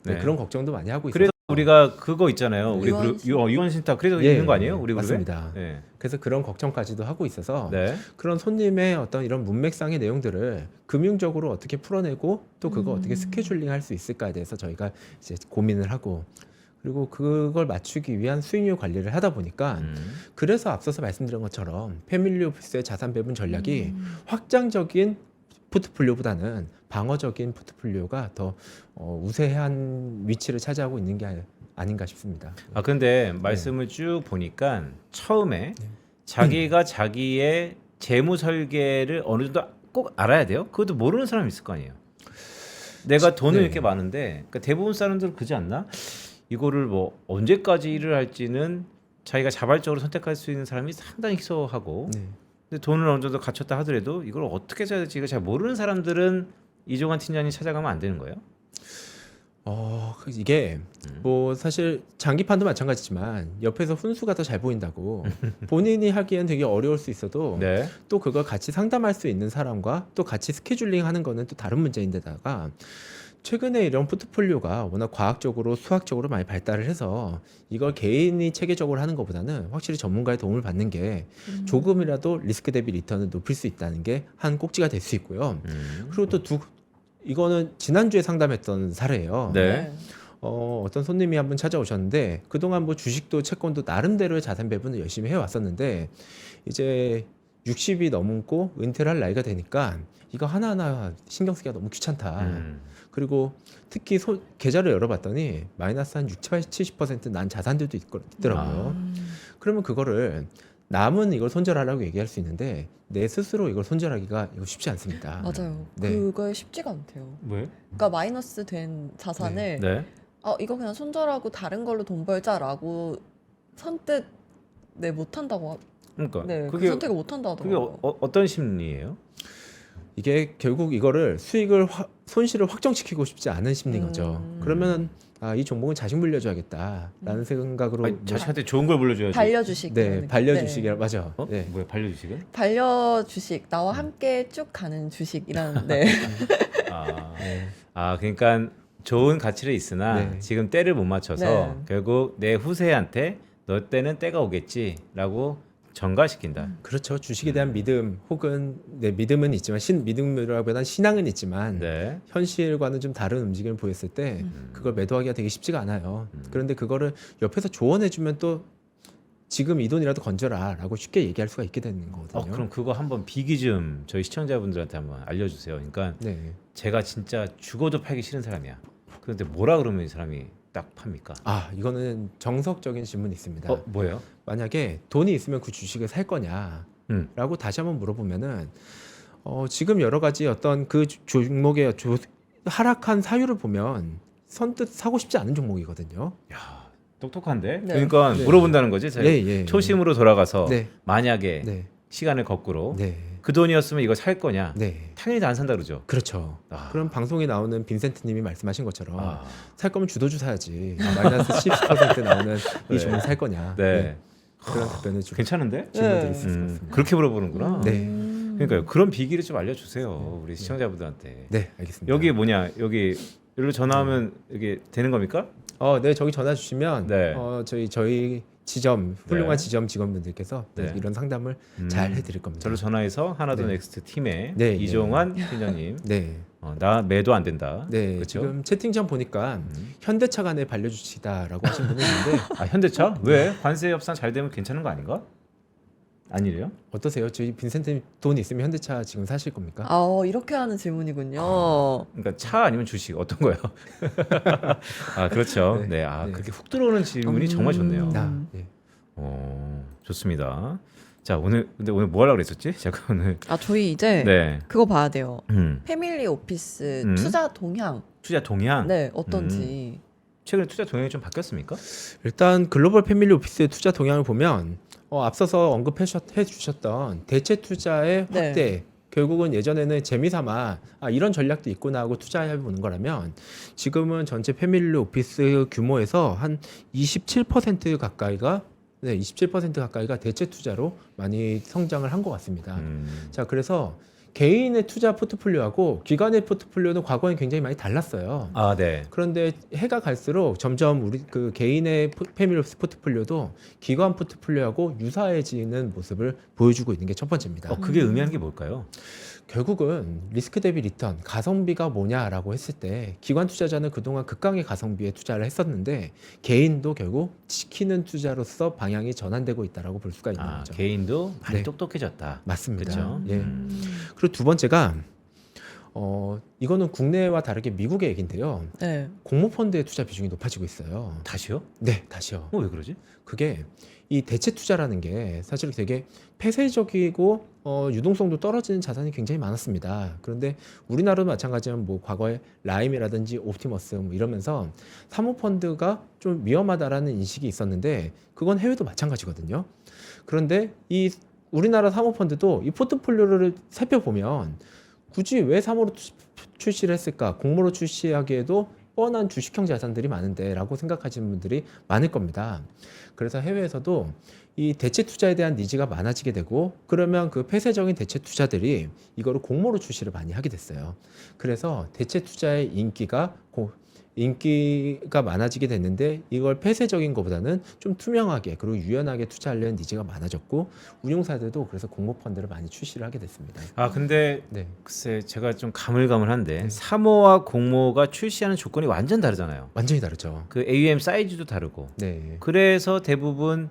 네, 네. 그런 걱정도 많이 하고 있어요. 그래서 우리가 그거 있잖아요. 우리 유언 그룹 유언신탁 그래도 예, 있는 거 아니에요? 우리 그룹에? 맞습니다. 네. 그래서 그런 걱정까지도 하고 있어서 네. 그런 손님의 어떤 이런 문맥상의 내용들을 금융적으로 어떻게 풀어내고 또 그거 어떻게 스케줄링 할 수 있을까에 대해서 저희가 이제 고민을 하고 그리고 그걸 맞추기 위한 수익률 관리를 하다 보니까 그래서 앞서서 말씀드린 것처럼 패밀리 오피스의 자산 배분 전략이 확장적인 포트폴리오보다는 방어적인 포트폴리오가 더 우세한 위치를 차지하고 있는 게 아닌가 싶습니다. 아 근데 말씀을 쭉 보니까 처음에 자기가 자기의 재무 설계를 어느 정도 꼭 알아야 돼요. 그것도 모르는 사람이 있을 거 아니에요. 내가 돈이 네. 이렇게 많은데 그러니까 대부분 사람들은 그지 않나? 이거를 뭐 언제까지 일을 할지는 자기가 자발적으로 선택할 수 있는 사람이 상당히 희소하고 네. 근데 돈을 어느 정도 갖췄다 하더라도 이걸 어떻게 써야 될지 잘 모르는 사람들은 이종환 팀장님 찾아가면 안 되는 거예요? 이게 뭐 사실 장기판도 마찬가지지만 옆에서 훈수가 더 잘 보인다고 본인이 하기엔 되게 어려울 수 있어도 네. 또 그걸 같이 상담할 수 있는 사람과 또 같이 스케줄링 하는 거는 또 다른 문제인데다가 최근에 이런 포트폴리오가 워낙 과학적으로 수학적으로 많이 발달을 해서 이걸 개인이 체계적으로 하는 것보다는 확실히 전문가의 도움을 받는 게 조금이라도 리스크 대비 리턴을 높일 수 있다는 게 한 꼭지가 될 수 있고요. 그리고 또 이거는 지난주에 상담했던 사례예요. 네. 어떤 손님이 한 분 찾아오셨는데 그동안 뭐 주식도 채권도 나름대로의 자산 배분을 열심히 해왔었는데 이제 60이 넘고 은퇴를 할 나이가 되니까 이거 하나하나 신경 쓰기가 너무 귀찮다. 그리고 특히 계좌를 열어봤더니 마이너스 한 70%난 자산들도 있더라고요. 그러면 그거를 남은 이걸 손절하라고 얘기할 수 있는데 내 스스로 이걸 손절하기가 이거 쉽지 않습니다. 맞아요. 네. 그거 쉽지가 않대요. 뭐예요? 그러니까 마이너스 된 자산을 네. 이거 그냥 손절하고 다른 걸로 돈 벌자라고 선뜻 못 한다고 그러니까 그 그게 선택을 못 한다 그게 하더라고요. 어떤 심리예요? 이게 결국 이거를 손실을 확정시키고 싶지 않은 심리인 거죠. 그러면 이 종목은 자식 물려줘야겠다라는 생각으로 아니, 자식한테 좋은 걸 물려줘야지. 반려주식. 네, 반려주식이라 맞아. 어? 네. 뭐야 반려주식은? 반려주식 나와 함께 쭉 가는 주식이라는 네. 아, 네. 그러니까 좋은 가치는 있으나 네. 지금 때를 못 맞춰서 네. 결국 내 후세한테 너 때는 때가 오겠지라고 전가시킨다. 그렇죠. 주식에 대한 믿음 혹은 믿음은 있지만 믿음이라기보다는 신앙은 있지만 네. 현실과는 좀 다른 움직임을 보였을 때 그걸 매도하기가 되게 쉽지가 않아요. 그런데 그거를 옆에서 조언해주면 또 지금 이 돈이라도 건져라라고 쉽게 얘기할 수가 있게 되는 거거든요. 그럼 그거 한번 비기 좀 저희 시청자분들한테 한번 알려주세요. 그러니까 네. 제가 진짜 죽어도 팔기 싫은 사람이야. 그런데 뭐라 그러면 이 사람이 딱 팝니까? 이거는 정석적인 질문이 있습니다. 뭐예요? 만약에 돈이 있으면 그 주식을 살 거냐라고 다시 한번 물어보면은 지금 여러 가지 어떤 그 종목의 하락한 사유를 보면 선뜻 사고 싶지 않은 종목이거든요. 야, 똑똑한데. 네. 그러니까 네. 물어본다는 거지. 제가 예. 초심으로 돌아가서 네. 만약에 네. 시간을 거꾸로 네. 그 돈이었으면 이거 살 거냐? 네. 당연히 안 산다 그러죠. 그렇죠. 아. 그럼 방송에 나오는 빈센트님이 말씀하신 것처럼 아. 살 거면 주도주 사야지. 마이너스 10% 나오는 네. 이 종목 살 거냐. 네. 그런 답변을 좀 괜찮은데? 질문들이 네. 있을 것 같습니다. 그렇게 물어보는구나. 네. 그러니까요. 그런 비기를 좀 알려주세요. 우리 시청자분들한테. 네, 알겠습니다. 여기 뭐냐? 여기 여기로 전화하면 이게 되는 겁니까? 네, 저기 전화 주시면 네. 저희 지점 훌륭한 네. 지점 직원분들께서 네. 이런 상담을 잘 해드릴 겁니다. 저를 전화해서 하나도 네. 넥스트 팀의 네, 이종환 팀장님, 네, 나 매도 안 된다. 네. 그렇죠? 지금 채팅창 보니까 현대차 간에 반려주시다라고 하신 분이 있는데 아 현대차? 왜? 관세 협상 잘 되면 괜찮은 거 아닌가? 아니래요? 어떠세요? 저희 빈센트 돈 있으면 현대차 지금 사실 겁니까? 이렇게 하는 질문이군요. 그러니까 차 아니면 주식 어떤 거요? 아 그렇죠. 네. 네, 아 네. 그렇게 훅 들어오는 질문이 정말 좋네요. 네. 좋습니다. 자 근데 오늘 뭐 하려고 그랬었지? 제가 오늘 저희 이제 네, 그거 봐야 돼요. 음, 패밀리 오피스 음. 투자 동향. 투자 동향. 네, 어떤지. 최근에 투자 동향이 좀 바뀌었습니까? 일단 글로벌 패밀리 오피스의 투자 동향을 보면 앞서서 언급해 주셨던 대체 투자의 네. 확대 결국은 예전에는 재미삼아 이런 전략도 있구나 하고 투자해 보는 거라면 지금은 전체 패밀리 오피스 규모에서 한 27% 가까이가 27% 가까이가 대체 투자로 많이 성장을 한 것 같습니다. 자, 그래서 개인의 투자 포트폴리오하고 기관의 포트폴리오는 과거엔 굉장히 많이 달랐어요. 아 네. 그런데 해가 갈수록 점점 우리 그 개인의 패밀리 오피스 포트폴리오도 기관 포트폴리오하고 유사해지는 모습을 보여주고 있는 게 첫 번째입니다. 그게 의미하는 게 뭘까요? 결국은 리스크 대비 리턴, 가성비가 뭐냐라고 했을 때 기관 투자자는 그동안 극강의 가성비에 투자를 했었는데 개인도 결국 지키는 투자로서 방향이 전환되고 있다라고 볼 수가 있는 거죠. 개인도 많이 네. 똑똑해졌다. 맞습니다. 그렇죠. 예. 그리고 두 번째가 이거는 국내와 다르게 미국의 얘기인데요. 네. 공모펀드의 투자 비중이 높아지고 있어요. 다시요? 네, 다시요. 왜 그러지? 그게 이 대체 투자라는 게 사실 되게 폐쇄적이고 유동성도 떨어지는 자산이 굉장히 많았습니다. 그런데 우리나라도 마찬가지면 뭐 과거에 라임이라든지 옵티머스 뭐 이러면서 사모펀드가 좀 위험하다라는 인식이 있었는데 그건 해외도 마찬가지거든요. 그런데 이 우리나라 사모펀드도 이 포트폴리오를 살펴보면 굳이 왜 사모로 출시를 했을까? 공모로 출시하기에도 뻔한 주식형 자산들이 많은데 라고 생각하시는 분들이 많을 겁니다. 그래서 해외에서도 이 대체 투자에 대한 니즈가 많아지게 되고 그러면 그 폐쇄적인 대체 투자들이 이거를 공모로 출시를 많이 하게 됐어요. 그래서 대체 투자의 인기가 많아지게 됐는데 이걸 폐쇄적인 것보다는 좀 투명하게 그리고 유연하게 투자하려는 니즈가 많아졌고 운용사들도 그래서 공모펀드를 많이 출시를 하게 됐습니다. 근데 네. 글쎄 제가 좀 가물가물한데 사모와 공모가 출시하는 조건이 완전 다르잖아요. 완전히 다르죠. 그 AUM 사이즈도 다르고. 네. 그래서 대부분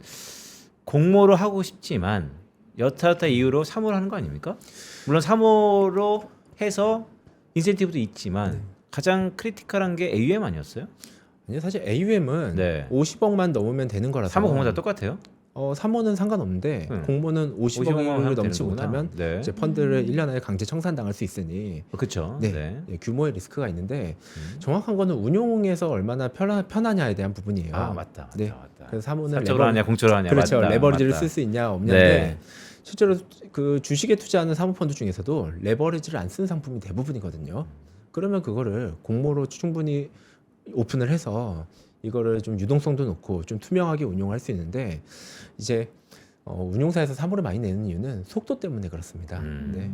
공모로 하고 싶지만 여타 이유로 사모를 하는 거 아닙니까? 물론 사모로 해서 인센티브도 있지만 가장 크리티컬한 게 AUM 아니었어요? 아니 사실 AUM은 네. 50억만 넘으면 되는 거라서 사모 공모 다 똑같아요? 사모는 상관없는데 공모는 50억을 넘지 못하면 네. 이제 펀드를 1년 안에 강제 청산당할 수 있으니 그렇죠. 네. 예, 규모의 리스크가 있는데 정확한 거는 운용에서 얼마나 편하냐에 대한 부분이에요. 맞다. 네. 그래서 사모는 사적으로 하냐 공적으로 하냐. 그렇죠. 맞다, 레버리지를 맞다. 쓸 수 있냐 없냐인데 네. 실제로 그 주식에 투자하는 사모펀드 중에서도 레버리지를 안 쓰는 상품이 대부분이거든요. 그러면 그거를 공모로 충분히 오픈을 해서 이거를 좀 유동성도 놓고 좀 투명하게 운용할 수 있는데 이제 운용사에서 사모를 많이 내는 이유는 속도 때문에 그렇습니다. 네.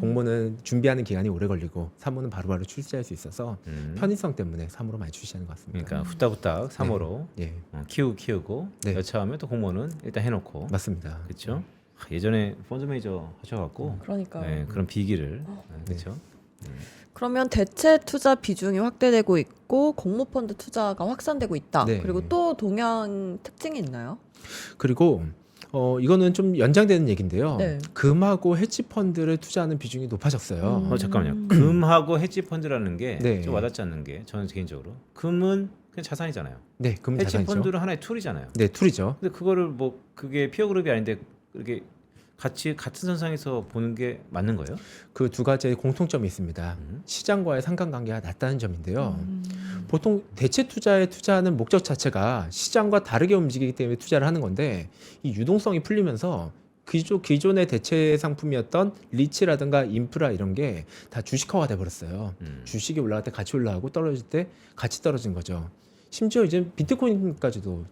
공모는 준비하는 기간이 오래 걸리고 사모는 바로바로 출시할 수 있어서 편의성 때문에 사모로 많이 출시하는 것 같습니다. 그러니까 후딱후딱 사모로 예, 키우고 네. 여차하면 또 공모는 일단 해놓고 맞습니다. 그렇죠. 예전에 펀드 매니저 하셔갖고 그러니까요. 네, 그런 비기를 그렇죠. 그러면 대체 투자 비중이 확대되고 있고 공모펀드 투자가 확산되고 있다. 네. 그리고 또 동향 특징이 있나요? 그리고 이거는 좀 연장되는 얘기인데요. 네. 금하고 헤지 펀드를 투자하는 비중이 높아졌어요. 잠깐만요. 금하고 헤지 펀드라는 게 좀 네. 와닿지 않는 게 저는 개인적으로 금은 그냥 자산이잖아요. 네, 금 헤지 자산이죠. 펀드는 하나의 툴이잖아요. 네, 툴이죠. 근데 그거를 뭐 그게 피어 그룹이 아닌데 이렇게 같은 선상에서 보는 게 맞는 거예요? 그 두 가지의 공통점이 있습니다. 시장과의 상관관계가 낮다는 점인데요. 보통 대체 투자에 투자하는 목적 자체가 시장과 다르게 움직이기 때문에 투자를 하는 건데 이 유동성이 풀리면서 기존의 대체 상품이었던 리츠라든가 인프라 이런 게 다 주식화가 돼 버렸어요. 주식이 올라갈 때 같이 올라가고 떨어질 때 같이 떨어진 거죠. 심지어 이제 비트코인까지도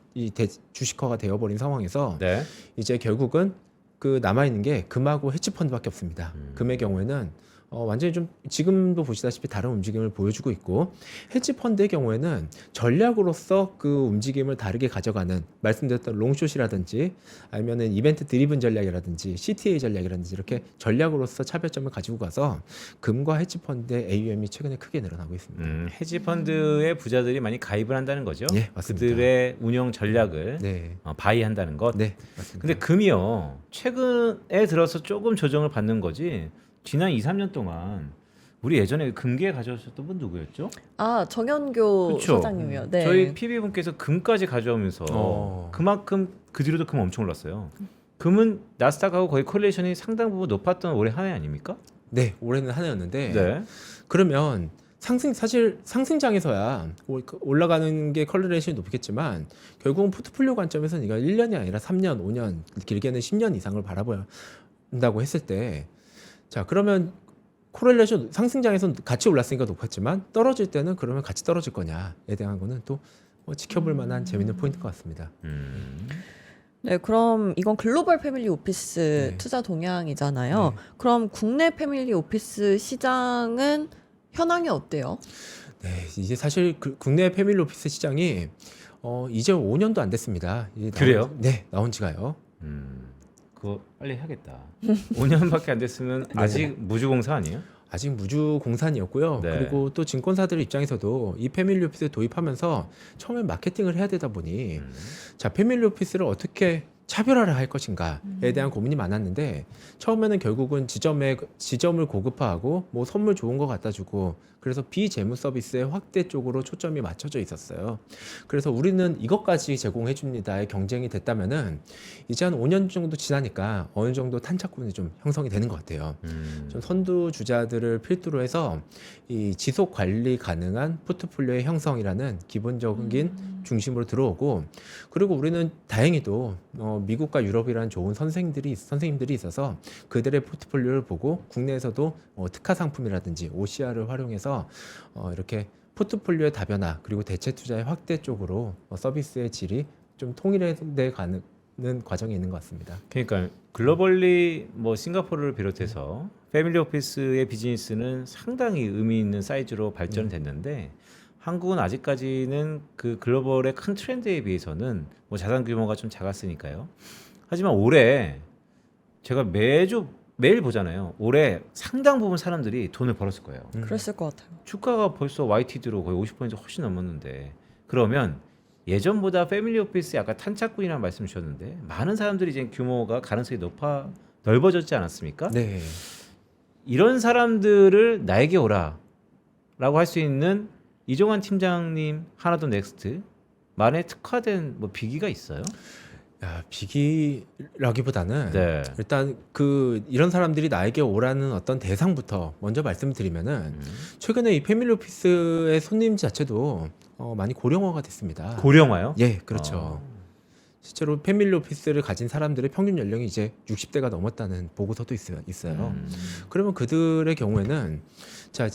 주식화가 되어버린 상황에서 네. 이제 결국은 그 남아 있는 게 금하고 헤지 펀드밖에 없습니다. 금의 경우에는 완전히 좀 지금도 보시다시피 다른 움직임을 보여주고 있고 헤지 펀드의 경우에는 전략으로서 그 움직임을 다르게 가져가는 말씀드렸던 롱숏이라든지 아니면은 이벤트 드리븐 전략이라든지 CTA 전략이라든지 이렇게 전략으로서 차별점을 가지고 가서 금과 헤지 펀드의 AUM이 최근에 크게 늘어나고 있습니다. 헤지 펀드의 부자들이 많이 가입을 한다는 거죠. 네, 맞습니다. 그들의 운영 전략을 네, 바이한다는 것. 네, 맞습니다. 근데 금이요. 최근에 들어서 조금 조정을 받는 거지. 지난 2, 3년 동안 우리 예전에 금괴 가져오셨던 분 누구였죠? 아, 정현교 그쵸? 사장님이요. 네. 저희 PB 분께서 금까지 가져오면서 그만큼 그 뒤로도 금 엄청 올랐어요. 금은 나스닥하고 거의 콜레이션이 상당 부분 높았던 올해 한 해 아닙니까? 네, 올해는 한 해였는데 네. 그러면 사실 상승장에서야 올라가는 게 컬레이션이 높겠지만 결국은 포트폴리오 관점에서는 이거 1년이 아니라 3년, 5년, 길게는 10년 이상을 바라봐야 한다고 했을 때 자, 그러면 코렐레이션 상승장에서는 같이 올랐으니까 높았지만 떨어질 때는 그러면 같이 떨어질 거냐에 대한 거는 또 지켜볼 만한 재밌는 포인트인 것 같습니다. 네, 그럼 이건 글로벌 패밀리 오피스 네. 투자 동향이잖아요. 네. 그럼 국내 패밀리 오피스 시장은 현황이 어때요? 네, 이제 사실 국내 패밀리 오피스 시장이 이제 5년도 안 됐습니다. 그래요? 네, 나온 지가요. 그거 빨리 해야겠다. 5년밖에 안 됐으면 아직 무주공사 아니에요? 아직 무주공산이었고요. 네. 그리고 또 증권사들 입장에서도 이 패밀리 오피스에 도입하면서 처음에 마케팅을 해야 되다 보니 자, 패밀리 오피스를 어떻게 차별화를 할 것인가에 대한 고민이 많았는데 처음에는 결국은 지점을 고급화하고 뭐 선물 좋은 거 갖다 주고 그래서 비재무 서비스의 확대 쪽으로 초점이 맞춰져 있었어요. 그래서 우리는 이것까지 제공해 줍니다의 경쟁이 됐다면은 이제 한 5년 정도 지나니까 어느 정도 탄착군이 좀 형성이 되는 것 같아요. 좀 선두 주자들을 필두로 해서 이 지속 관리 가능한 포트폴리오의 형성이라는 기본적인 중심으로 들어오고 그리고 우리는 다행히도 미국과 유럽이라는 좋은 선생님들이 있어서 그들의 포트폴리오를 보고 국내에서도 특화 상품이라든지 OCR을 활용해서 이렇게 포트폴리오의 다변화 그리고 대체 투자의 확대 쪽으로 서비스의 질이 좀 통일돼 가는 과정이 있는 것 같습니다. 그러니까 글로벌리 뭐 싱가포르를 비롯해서 패밀리 오피스의 비즈니스는 상당히 의미 있는 사이즈로 발전됐는데 한국은 아직까지는 그 글로벌의 큰 트렌드에 비해서는 뭐 자산 규모가 좀 작았으니까요. 하지만 올해 제가 매일 보잖아요. 올해 상당 부분 사람들이 돈을 벌었을 거예요. 그랬을 것 같아요. 주가가 벌써 YTD로 거의 50% 훨씬 넘었는데 그러면 예전보다 패밀리 오피스 약간 탄착군이라는 말씀 주셨는데 많은 사람들이 이제 규모가 가능성이 넓어졌지 않았습니까? 네. 이런 사람들을 나에게 오라라고 할 수 있는 이종환 팀장님 하나도 넥스트 만에 특화된 뭐 비기가 있어요? 야, 비기라기보다는 네. 일단 이런 사람들이 나에게 오라는 어떤 대상부터 먼저 말씀드리면은 최근에 이 패밀리 오피스의 손님 자체도 많이 고령화가 됐습니다. 고령화요? 예, 그렇죠. 실제로 패밀리 오피스를 가진 사람들의 평균 연령이 이제 60대가 넘었다는 보고서도 있어요. 그러면 그들의 경우에는 자,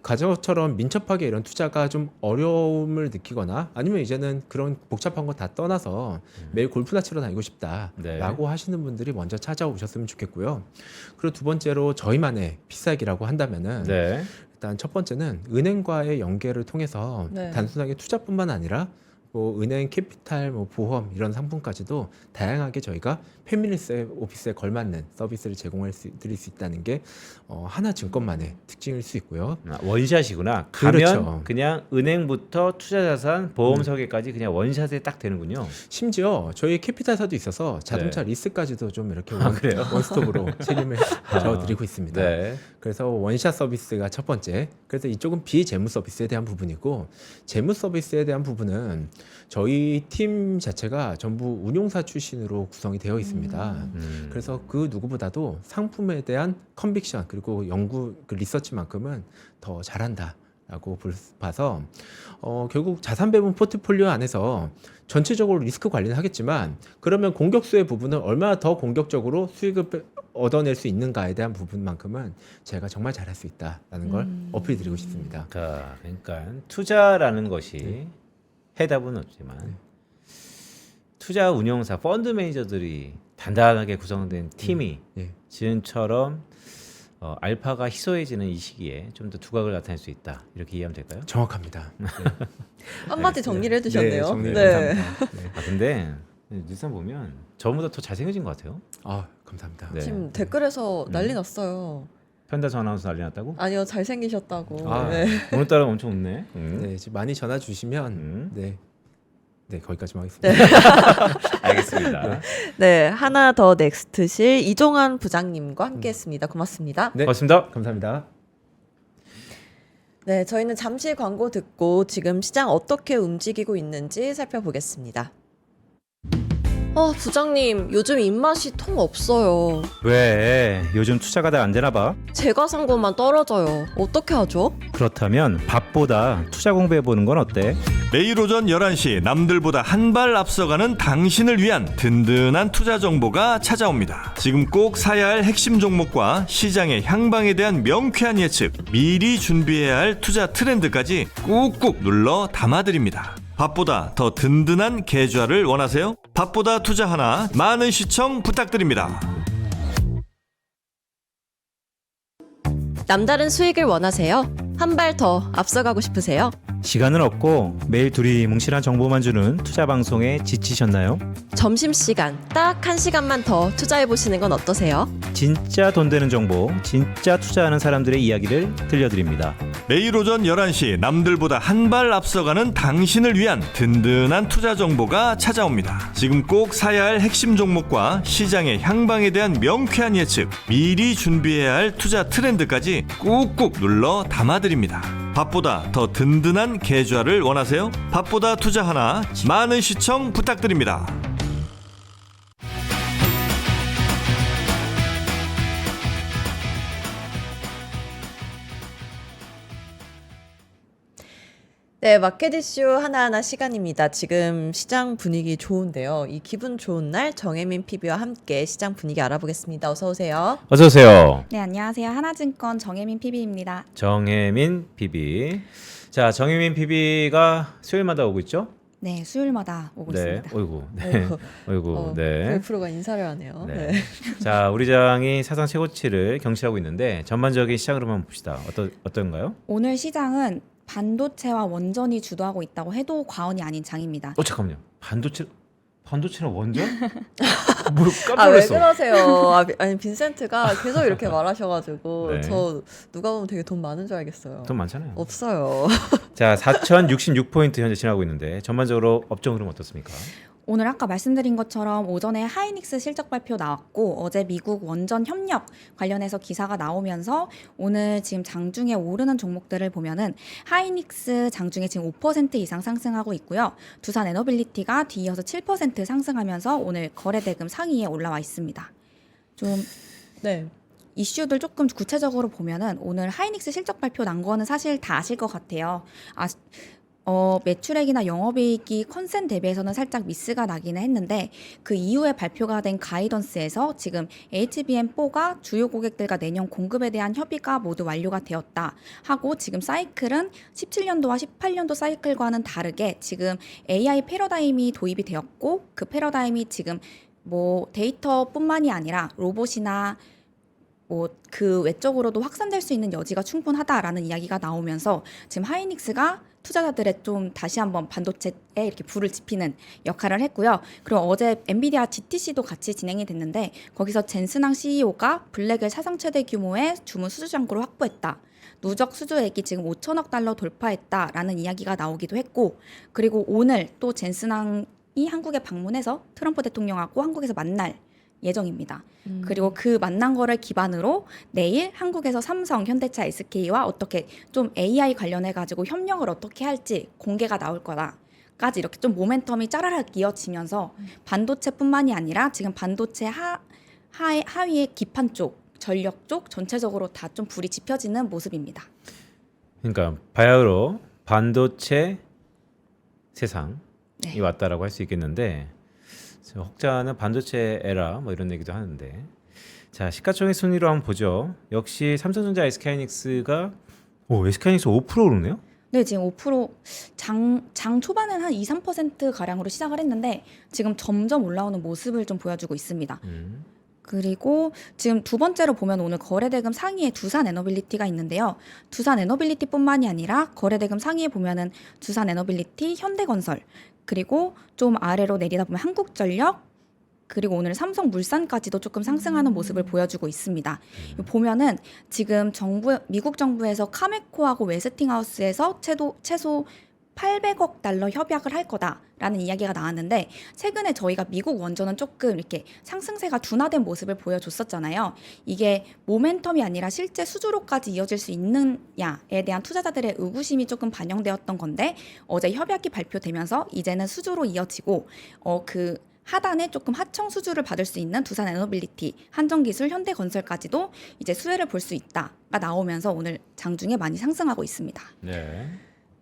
과거처럼 민첩하게 이런 투자가 좀 어려움을 느끼거나 아니면 이제는 그런 복잡한 거 다 떠나서 매일 골프나 치러 다니고 싶다라고 네. 하시는 분들이 먼저 찾아오셨으면 좋겠고요. 그리고 두 번째로 저희만의 필살기라고 한다면은 네. 일단 첫 번째는 은행과의 연계를 통해서 네. 단순하게 투자뿐만 아니라 뭐 은행 캐피탈, 뭐 보험 이런 상품까지도 다양하게 저희가 패밀리 오피스에 걸맞는 서비스를 드릴 수 있다는 게 하나증권만의 특징일 수 있고요. 원샷이구나. 그렇죠. 가면 그냥 은행부터 투자자산, 보험 설계까지 그냥 원샷에 딱 되는군요. 심지어 저희 캐피탈사도 있어서 자동차 리스까지도 좀 이렇게 그래요? 원스톱으로 책임을 져드리고 있습니다. 네. 그래서 원샷 서비스가 첫 번째. 그래서 이쪽은 비재무 서비스에 대한 부분이고 재무 서비스에 대한 부분은 저희 팀 자체가 전부 운용사 출신으로 구성이 되어 있습니다. 그래서 그 누구보다도 상품에 대한 컨빅션 그리고 연구 그 리서치만큼은 더 잘한다라고 봐서 결국 자산 배분 포트폴리오 안에서 전체적으로 리스크 관리는 하겠지만 그러면 공격수의 부분은 얼마나 더 공격적으로 수익을 얻어낼 수 있는가에 대한 부분만큼은 제가 정말 잘할 수 있다라는 걸 어필드리고 싶습니다. 그러니까 투자라는 것이 해답은 없지만 투자 운용사 펀드 매니저들이 단단하게 구성된 팀이 예. 지금처럼 알파가 희소해지는 이 시기에 좀 더 두각을 나타낼 수 있다 이렇게 이해하면 될까요? 정확합니다. 네. 한마디 정리를 해주셨네요. 정리 네. 감사합니다. 네. 근데 뉴스 보면 저보다 더 잘생겨진 것 같아요. 감사합니다. 네. 지금 댓글에서 난리 났어요. 편다선 아나운서 난리 났다고? 아니요, 잘생기셨다고. 아. 네. 오늘따라 엄청 웃네. 네, 지금 많이 전화 주시면 음. 네, 거기까지만 하겠습니다. 네. 알겠습니다. 네, 하나 더 넥스트실 이종환 부장님과 함께했습니다. 고맙습니다. 네, 고맙습니다. 감사합니다. 네, 저희는 잠시 광고 듣고 지금 시장 어떻게 움직이고 있는지 살펴보겠습니다. 부장님, 요즘 입맛이 통 없어요. 왜? 요즘 투자가 다 안 되나 봐. 제가 산 것만 떨어져요. 어떻게 하죠? 그렇다면 밥보다 투자 공부해보는 건 어때? 매일 오전 11시 남들보다 한 발 앞서가는 당신을 위한 든든한 투자 정보가 찾아옵니다. 지금 꼭 사야 할 핵심 종목과 시장의 향방에 대한 명쾌한 예측, 미리 준비해야 할 투자 트렌드까지 꾹꾹 눌러 담아드립니다. 밥보다 더 든든한 계좌를 원하세요? 밥보다 투자 하나 많은 시청 부탁드립니다. 남다른 수익을 원하세요? 한 발 더 앞서가고 싶으세요? 시간은 없고 매일 둘이 뭉실한 정보만 주는 투자 방송에 지치셨나요? 점심시간 딱 1시간만 더 투자해보시는 건 어떠세요? 진짜 돈 되는 정보, 진짜 투자하는 사람들의 이야기를 들려드립니다. 매일 오전 11시 남들보다 한 발 앞서가는 당신을 위한 든든한 투자 정보가 찾아옵니다. 지금 꼭 사야 할 핵심 종목과 시장의 향방에 대한 명쾌한 예측, 미리 준비해야 할 투자 트렌드까지 꾹꾹 눌러 담아드립니다. 밥보다 더 든든한 계좌를 원하세요? 밥보다 투자 하나 많은 시청 부탁드립니다. 네, 마켓 이슈 하나하나 시간입니다. 지금 시장 분위기 좋은데요. 이 기분 좋은 날 정혜민 PB와 함께 시장 분위기 알아보겠습니다. 어서 오세요. 어서 오세요. 네, 안녕하세요. 하나증권 정혜민 PB입니다. 정혜민 PB. 자, 정혜민 PB가 수요일마다 오고 있죠? 네, 수요일마다 오고 네. 있습니다. 어이구. 네. 어이구. 네. 100%가 인사를 하네요. 네. 네. 자, 우리 장이 사상 최고치를 경신하고 있는데 전반적인 시장으로 한번 봅시다. 어떤가요? 오늘 시장은 반도체와 원전이 주도하고 있다고 해도 과언이 아닌 장입니다. 잠깐만요. 반도체랑 원전? 뭐 깜짝 왜 놀랐어. 그러세요? 아니 빈센트가 계속 이렇게 말하셔가지고 네. 저 누가 보면 되게 돈 많은 줄 알겠어요. 돈 많잖아요. 없어요. 자, 4,066포인트 현재 지나고 있는데 전반적으로 업종 흐름 어떻습니까? 오늘 아까 말씀드린 것처럼 오전에 하이닉스 실적 발표 나왔고 어제 미국 원전 협력 관련해서 기사가 나오면서 오늘 지금 장중에 오르는 종목들을 보면은 하이닉스 장중에 지금 5% 이상 상승하고 있고요. 두산 에너빌리티가 뒤이어서 7% 상승하면서 오늘 거래대금 상위에 올라와 있습니다. 좀 네. 이슈들 조금 구체적으로 보면은 오늘 하이닉스 실적 발표 난 거는 사실 다 아실 것 같아요. 매출액이나 영업이익이 컨센 대비해서는 살짝 미스가 나기는 했는데 그 이후에 발표가 된 가이던스에서 지금 HBM4가 주요 고객들과 내년 공급에 대한 협의가 모두 완료가 되었다 하고 지금 사이클은 17년도와 18년도 사이클과는 다르게 지금 AI 패러다임이 도입이 되었고 그 패러다임이 지금 뭐 데이터뿐만이 아니라 로봇이나 그 외적으로도 확산될 수 있는 여지가 충분하다라는 이야기가 나오면서 지금 하이닉스가 투자자들의 좀 다시 한번 반도체에 이렇게 불을 지피는 역할을 했고요. 그리고 어제 엔비디아 GTC도 같이 진행이 됐는데 거기서 젠스낭 CEO가 블랙을 사상 최대 규모의 주문 수주 잔고를 확보했다. 누적 수주액이 지금 5천억 달러 돌파했다라는 이야기가 나오기도 했고 그리고 오늘 또 젠스낭이 한국에 방문해서 트럼프 대통령하고 한국에서 만날 예정입니다. 그리고 그 만난 거를 기반으로 내일 한국에서 삼성, 현대차, SK와 어떻게 좀 AI 관련해 가지고 협력을 어떻게 할지 공개가 나올 거다. 까지 이렇게 좀 모멘텀이 짜라락 이어지면서 반도체뿐만이 아니라 지금 반도체 하위의 기판 쪽, 전력 쪽 전체적으로 다 좀 불이 지펴지는 모습입니다. 그러니까 바야흐로 반도체 세상이 네. 왔다라고 할 수 있겠는데 혹자는 반도체 에라 뭐 이런 얘기도 하는데 자 시가총액 순위로 한번 보죠. 역시 삼성전자, SK하이닉스가 SK하이닉스 5% 오르네요. 네, 지금 5% 장 초반엔 한 2-3% 가량으로 시작을 했는데 지금 점점 올라오는 모습을 좀 보여주고 있습니다. 그리고 지금 두 번째로 보면 오늘 거래대금 상위에 두산 에너빌리티가 있는데요. 두산 에너빌리티뿐만이 아니라 거래대금 상위에 보면은 두산 에너빌리티, 현대건설, 그리고 좀 아래로 내리다 보면 한국전력, 그리고 오늘 삼성물산까지도 조금 상승하는 모습을 보여주고 있습니다. 보면은 지금 미국 정부에서 카메코하고 웨스팅하우스에서 최소 800억 달러 협약을 할 거다라는 이야기가 나왔는데 최근에 저희가 미국 원전은 조금 이렇게 상승세가 둔화된 모습을 보여줬었잖아요. 이게 모멘텀이 아니라 실제 수주로까지 이어질 수 있느냐에 대한 투자자들의 의구심이 조금 반영되었던 건데 어제 협약이 발표되면서 이제는 수주로 이어지고 그 하단에 조금 하청 수주를 받을 수 있는 두산 에너빌리티, 한정기술, 현대건설까지도 이제 수혜를 볼 수 있다가 나오면서 오늘 장중에 많이 상승하고 있습니다. 네.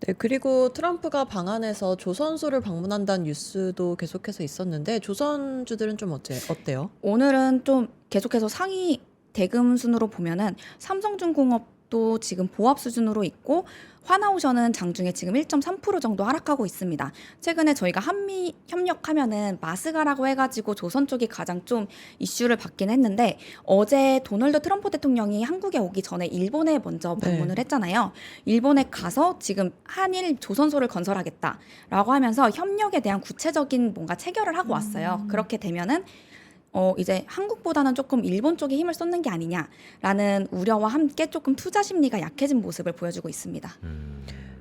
네, 그리고 트럼프가 방한해서 조선소를 방문한다는 뉴스도 계속해서 있었는데 조선주들은 좀 어때요? 오늘은 좀 계속해서 상위 대금 순으로 보면은 삼성중공업도 지금 보합 수준으로 있고 화나오션은 장중에 지금 1.3% 정도 하락하고 있습니다. 최근에 저희가 한미 협력하면은 마스가라고 해가지고 조선 쪽이 가장 좀 이슈를 받긴 했는데 어제 도널드 트럼프 대통령이 한국에 오기 전에 일본에 먼저 방문을 했잖아요. 일본에 가서 지금 한일 조선소를 건설하겠다라고 하면서 협력에 대한 구체적인 뭔가 체결을 하고 왔어요. 그렇게 되면은 이제 한국보다는 조금 일본 쪽에 힘을 쏟는 게 아니냐라는 우려와 함께 조금 투자 심리가 약해진 모습을 보여주고 있습니다.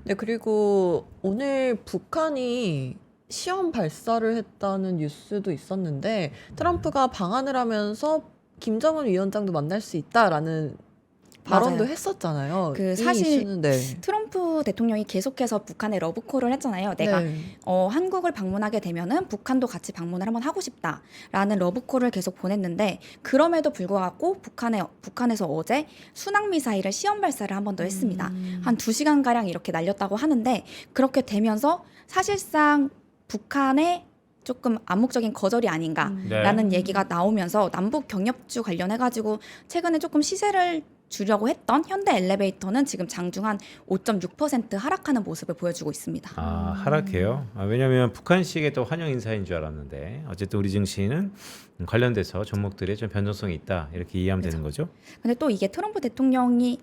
네, 그리고 오늘 북한이 시험 발사를 했다는 뉴스도 있었는데 트럼프가 방한을 하면서 김정은 위원장도 만날 수 있다라는 발언도 맞아요. 했었잖아요. 그 이 사실 이슈는 트럼프 대통령이 계속해서 북한에 러브콜을 했잖아요. 내가 한국을 방문하게 되면은 북한도 같이 방문을 한번 하고 싶다라는 러브콜을 계속 보냈는데 그럼에도 불구하고 북한에서 어제 순항 미사일을 시험 발사를 한 번 더 했습니다. 한 2시간 가량 이렇게 날렸다고 하는데 그렇게 되면서 사실상 북한의 조금 암묵적인 거절이 아닌가라는 얘기가 나오면서 남북 경협주 관련해가지고 최근에 조금 시세를 주려고 했던 현대 엘리베이터는 지금 장중 한 5.6% 하락하는 모습을 보여주고 있습니다. 아 하락해요. 왜냐하면 북한식의 또 환영 인사인 줄 알았는데 어쨌든 우리 증시는 관련돼서 종목들의 좀 변동성이 있다 이렇게 이해하면 되는 거죠. 근데 또 이게 트럼프 대통령이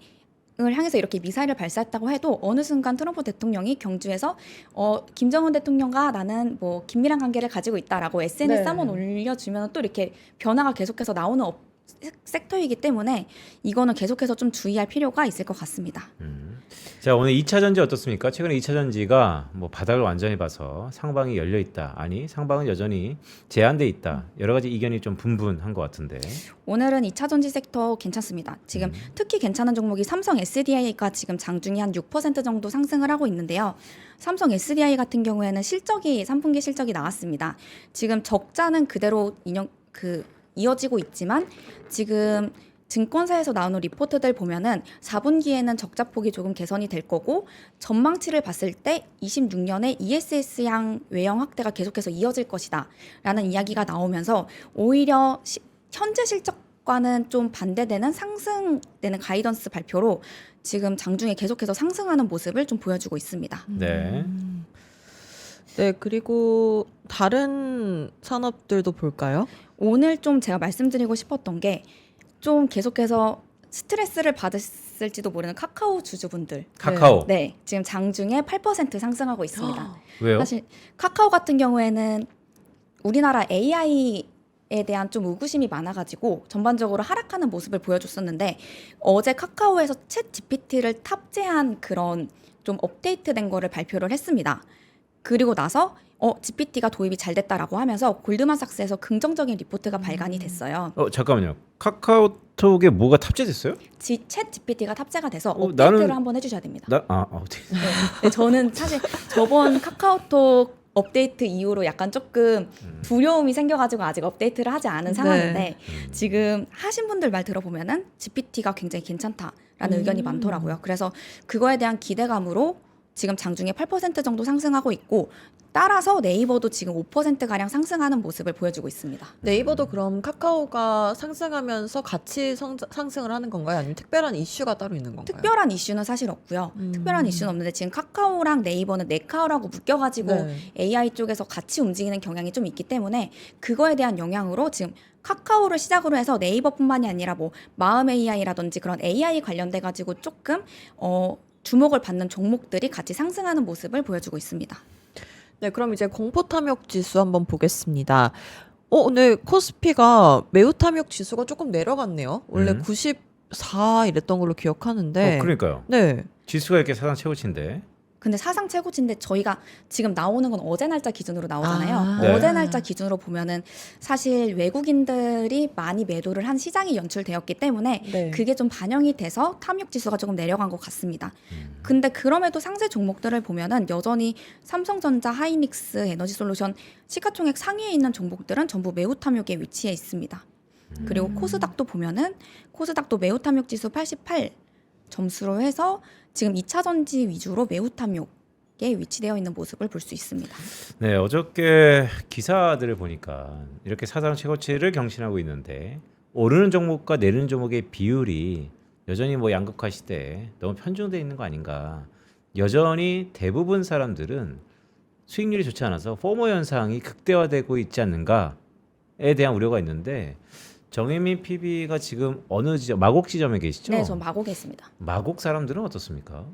을 향해서 이렇게 미사일을 발사했다고 해도 어느 순간 트럼프 대통령이 경주에서 김정은 대통령과 나는 뭐 긴밀한 관계를 가지고 있다라고 SNS에 한번 올려주면 또 이렇게 변화가 계속해서 나오는 섹터이기 때문에 이거는 계속해서 좀 주의할 필요가 있을 것 같습니다. 자 오늘 2차 전지 어떻습니까? 최근에 2차 전지가 뭐 바닥을 완전히 봐서 상방이 열려 있다. 아니 상방은 여전히 제한돼 있다. 여러 가지 이견이 좀 분분한 것 같은데. 오늘은 2차 전지 섹터 괜찮습니다. 지금 특히 괜찮은 종목이 삼성 SDI가 지금 장중에 한 6% 정도 상승을 하고 있는데요. 삼성 SDI 같은 경우에는 3분기 실적이 나왔습니다. 지금 적자는 그대로 이어지고 있지만 지금 증권사에서 나오는 리포트들 보면은 4분기에는 적자폭이 조금 개선이 될 거고 전망치를 봤을 때 26년에 ESS양 외형 확대가 계속해서 이어질 것이다 라는 이야기가 나오면서 오히려 현재 실적과는 좀 반대되는 상승되는 가이던스 발표로 지금 장중에 계속해서 상승하는 모습을 좀 보여주고 있습니다. 네. 네, 그리고 다른 산업들도 볼까요? 오늘 좀 제가 말씀드리고 싶었던 게 좀 계속해서 스트레스를 받았을지도 모르는 카카오 주주분들. 카카오. 네, 지금 장중에 8% 상승하고 있습니다. 왜요? 사실 카카오 같은 경우에는 우리나라 AI에 대한 좀 의구심이 많아가지고 전반적으로 하락하는 모습을 보여줬었는데 어제 카카오에서 챗 GPT를 탑재한 그런 좀 업데이트된 거를 발표를 했습니다. 그리고 나서 GPT가 도입이 잘 됐다라고 하면서 골드만삭스에서 긍정적인 리포트가 발간이 됐어요. 잠깐만요. 카카오톡에 뭐가 탑재됐어요? 챗 GPT가 탑재가 돼서 나는- 업데이트를 한번 해주셔야 됩니다. 어떻게? 네, 저는 사실 저번 카카오톡 업데이트 이후로 약간 조금 두려움이 생겨가지고 아직 업데이트를 하지 않은 상황인데 지금 하신 분들 말 들어보면은 GPT가 굉장히 괜찮다라는 의견이 많더라고요. 그래서 그거에 대한 기대감으로 지금 장중에 8% 정도 상승하고 있고 따라서 네이버도 지금 5%가량 상승하는 모습을 보여주고 있습니다. 네이버도 그럼 카카오가 상승하면서 같이 상승을 하는 건가요? 아니면 특별한 이슈가 따로 있는 건가요? 특별한 이슈는 사실 없고요. 특별한 이슈는 없는데 지금 카카오랑 네이버는 네카오라고 묶여가지고 네. AI 쪽에서 같이 움직이는 경향이 좀 있기 때문에 그거에 대한 영향으로 지금 카카오를 시작으로 해서 네이버뿐만이 아니라 뭐 마음 AI라든지 그런 AI 관련돼 가지고 조금 주목을 받는 종목들이 같이 상승하는 모습을 보여주고 있습니다. 네, 그럼 이제 공포 탐욕 지수 한번 보겠습니다. 오늘 코스피가 매우 탐욕 지수가 조금 내려갔네요. 원래 94 이랬던 걸로 기억하는데. 그러니까요. 네. 지수가 이렇게 사상 최고치인데. 근데 사상 최고치인데 저희가 지금 나오는 건 어제 날짜 기준으로 나오잖아요. 아. 네. 어제 날짜 기준으로 보면은 사실 외국인들이 많이 매도를 한 시장이 연출되었기 때문에 네. 그게 좀 반영이 돼서 탐욕 지수가 조금 내려간 것 같습니다. 근데 그럼에도 상세 종목들을 보면은 여전히 삼성전자, 하이닉스, 에너지솔루션 시가총액 상위에 있는 종목들은 전부 매우 탐욕에 위치해 있습니다. 그리고 코스닥도 보면은 코스닥도 매우 탐욕 지수 88 점수로 해서 지금 2차 전지 위주로 매우 탐욕에 위치되어 있는 모습을 볼 수 있습니다. 네, 어저께 기사들을 보니까 이렇게 사상 최고치를 경신하고 있는데 오르는 종목과 내리는 종목의 비율이 여전히 뭐 양극화 시대에 너무 편중되어 있는 거 아닌가. 여전히 대부분 사람들은 수익률이 좋지 않아서 포모 현상이 극대화되고 있지 않는가에 대한 우려가 있는데 정혜민 PB가 지금 어느 지점, 마곡 지점에 계시죠? 네, 저 마곡에 있습니다. 마곡 사람들은 어떻습니까?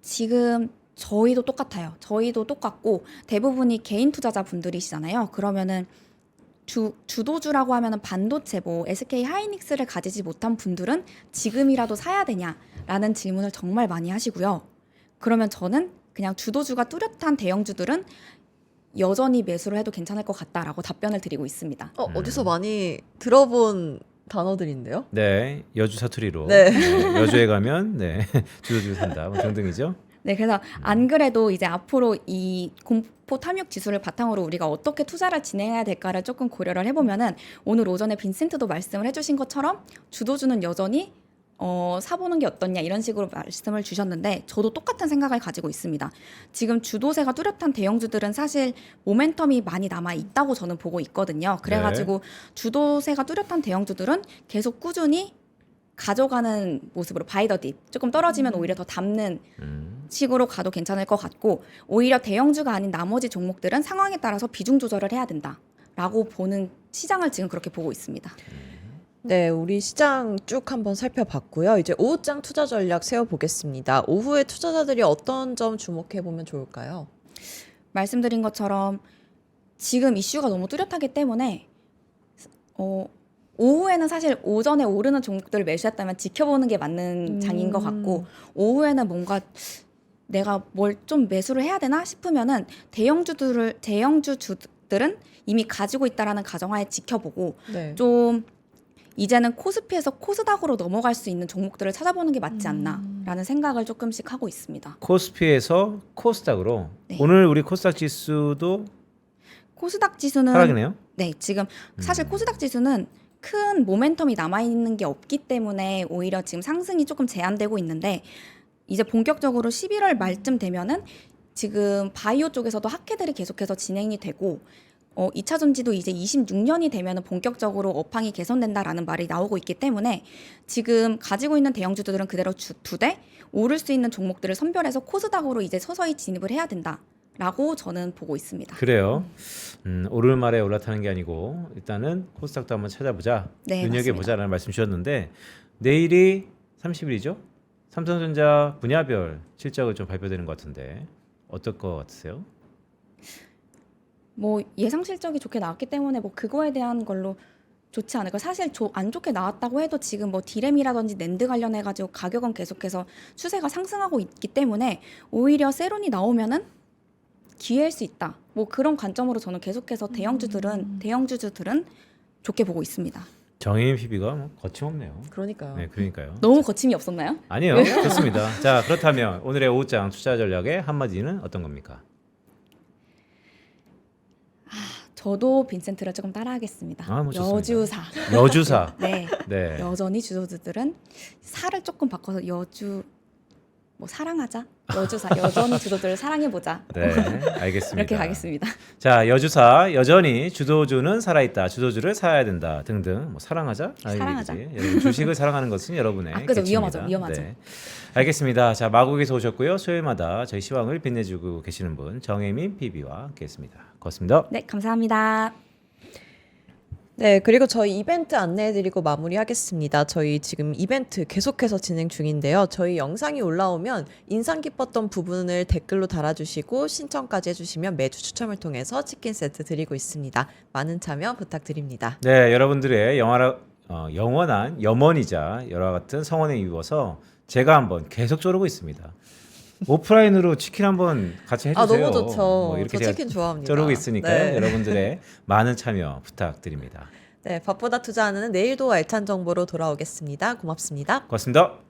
지금 저희도 똑같아요. 저희도 똑같고 대부분이 개인 투자자 분들이시잖아요. 그러면은 주도주라고 하면은 반도체 뭐 SK 하이닉스를 가지지 못한 분들은 지금이라도 사야 되냐라는 질문을 정말 많이 하시고요. 그러면 저는 그냥 주도주가 뚜렷한 대형주들은 여전히 매수를 해도 괜찮을 것 같다라고 답변을 드리고 있습니다. 어디서 많이 들어본 단어들인데요? 네, 여주 사투리로. 네. 네, 여주에 가면 네, 주도주 산다 뭐 등등이죠. 네, 그래서 안 그래도 이제 앞으로 이 공포 탐욕 지수를 바탕으로 우리가 어떻게 투자를 진행해야 될까를 조금 고려를 해보면은 오늘 오전에 빈센트도 말씀을 해주신 것처럼 주도주는 여전히 사보는 게 어떻냐 이런 식으로 말씀을 주셨는데 저도 똑같은 생각을 가지고 있습니다. 지금 주도세가 뚜렷한 대형주들은 사실 모멘텀이 많이 남아 있다고 저는 보고 있거든요. 그래가지고 주도세가 뚜렷한 대형주들은 계속 꾸준히 가져가는 모습으로 바이 더 딥 조금 떨어지면 오히려 더 담는 식으로 가도 괜찮을 것 같고 오히려 대형주가 아닌 나머지 종목들은 상황에 따라서 비중 조절을 해야 된다라고 보는 시장을 지금 그렇게 보고 있습니다. 네, 우리 시장 쭉 한번 살펴봤고요. 이제 오후장 투자 전략 세워보겠습니다. 오후에 투자자들이 어떤 점 주목해보면 좋을까요? 말씀드린 것처럼 지금 이슈가 너무 뚜렷하기 때문에 오후에는 사실 오전에 오르는 종목들을 매수했다면 지켜보는 게 맞는 장인 것 같고 오후에는 뭔가 내가 뭘 좀 매수를 해야 되나 싶으면은 대형주들은 이미 가지고 있다라는 가정하에 지켜보고 네. 좀 이제는 코스피에서 코스닥으로 넘어갈 수 있는 종목들을 찾아보는 게 맞지 않나라는 생각을 조금씩 하고 있습니다. 코스피에서 코스닥으로. 네. 오늘 우리 코스닥 지수도 코스닥 지수는 하락이네요. 네, 지금 사실 코스닥 지수는 큰 모멘텀이 남아있는 게 없기 때문에 오히려 지금 상승이 조금 제한되고 있는데 이제 본격적으로 11월 말쯤 되면은 지금 바이오 쪽에서도 학회들이 계속해서 진행이 되고 2차 전지도 이제 26년이 되면은 본격적으로 업황이 개선된다라는 말이 나오고 있기 때문에 지금 가지고 있는 대형주들은 그대로 두되 오를 수 있는 종목들을 선별해서 코스닥으로 이제 서서히 진입을 해야 된다라고 저는 보고 있습니다. 그래요. 오를 말에 올라타는 게 아니고 일단은 코스닥도 한번 찾아보자. 네, 눈여겨보자라는 말씀 주셨는데 내일이 30일이죠. 삼성전자 분야별 실적을 좀 발표되는 것 같은데 어떨 것 같으세요? 뭐 예상 실적이 좋게 나왔기 때문에 뭐 그거에 대한 걸로 좋지 않을까. 사실 안 좋게 나왔다고 해도 지금 뭐 디램이라든지 낸드 관련해 가지고 가격은 계속해서 추세가 상승하고 있기 때문에 오히려 세론이 나오면은 기회일 수 있다. 뭐 그런 관점으로 저는 계속해서 대형주들은 좋게 보고 있습니다. 정혜민 PB가 뭐 거침없네요. 그러니까요. 네, 그러니까요. 너무 거침이 없었나요? 아니요, 좋습니다. 자, 그렇다면 오늘의 오후장 투자 전략의 한마디는 어떤 겁니까? 저도 빈센트를 조금 따라하겠습니다. 아, 뭐 좋습니다. 여주사. 여주사. 네. 네. 여전히 주도주들은 살을 조금 바꿔서 뭐 사랑하자. 여주사. 여전히 주도주를 사랑해보자. 네, 알겠습니다. 이렇게 가겠습니다. 자, 여주사 여전히 주도주는 살아있다. 주도주를 사야 된다. 등등. 뭐 사랑하자. 사랑하자. 얘기지. 여러분, 주식을 사랑하는 것은 여러분의 그죠. 개취입니다. 위험하죠. 네. 알겠습니다. 자, 마곡에서 오셨고요. 수요일마다 저희 시황을 빛내주고 계시는 분 정혜민 PB와 함께했습니다. 고맙습니다. 네, 감사합니다. 네, 그리고 저희 이벤트 안내해드리고 마무리하겠습니다. 저희 지금 이벤트 계속해서 진행 중인데요. 저희 영상이 올라오면 인상 깊었던 부분을 댓글로 달아주시고 신청까지 해주시면 매주 추첨을 통해서 치킨 세트 드리고 있습니다. 많은 참여 부탁드립니다. 네, 여러분들의 영원한 염원이자 여러 같은 성원에 입어서 제가 한번 계속 쪼르고 있습니다. 오프라인으로 치킨 한번 같이 해주세요. 너무 좋죠. 뭐 이렇게 저 제가 치킨 좋아합니다. 쪼르고 있으니까요. 네. 여러분들의 많은 참여 부탁드립니다. 네, 밥보다 투자하는 내일도 알찬 정보로 돌아오겠습니다. 고맙습니다. 고맙습니다.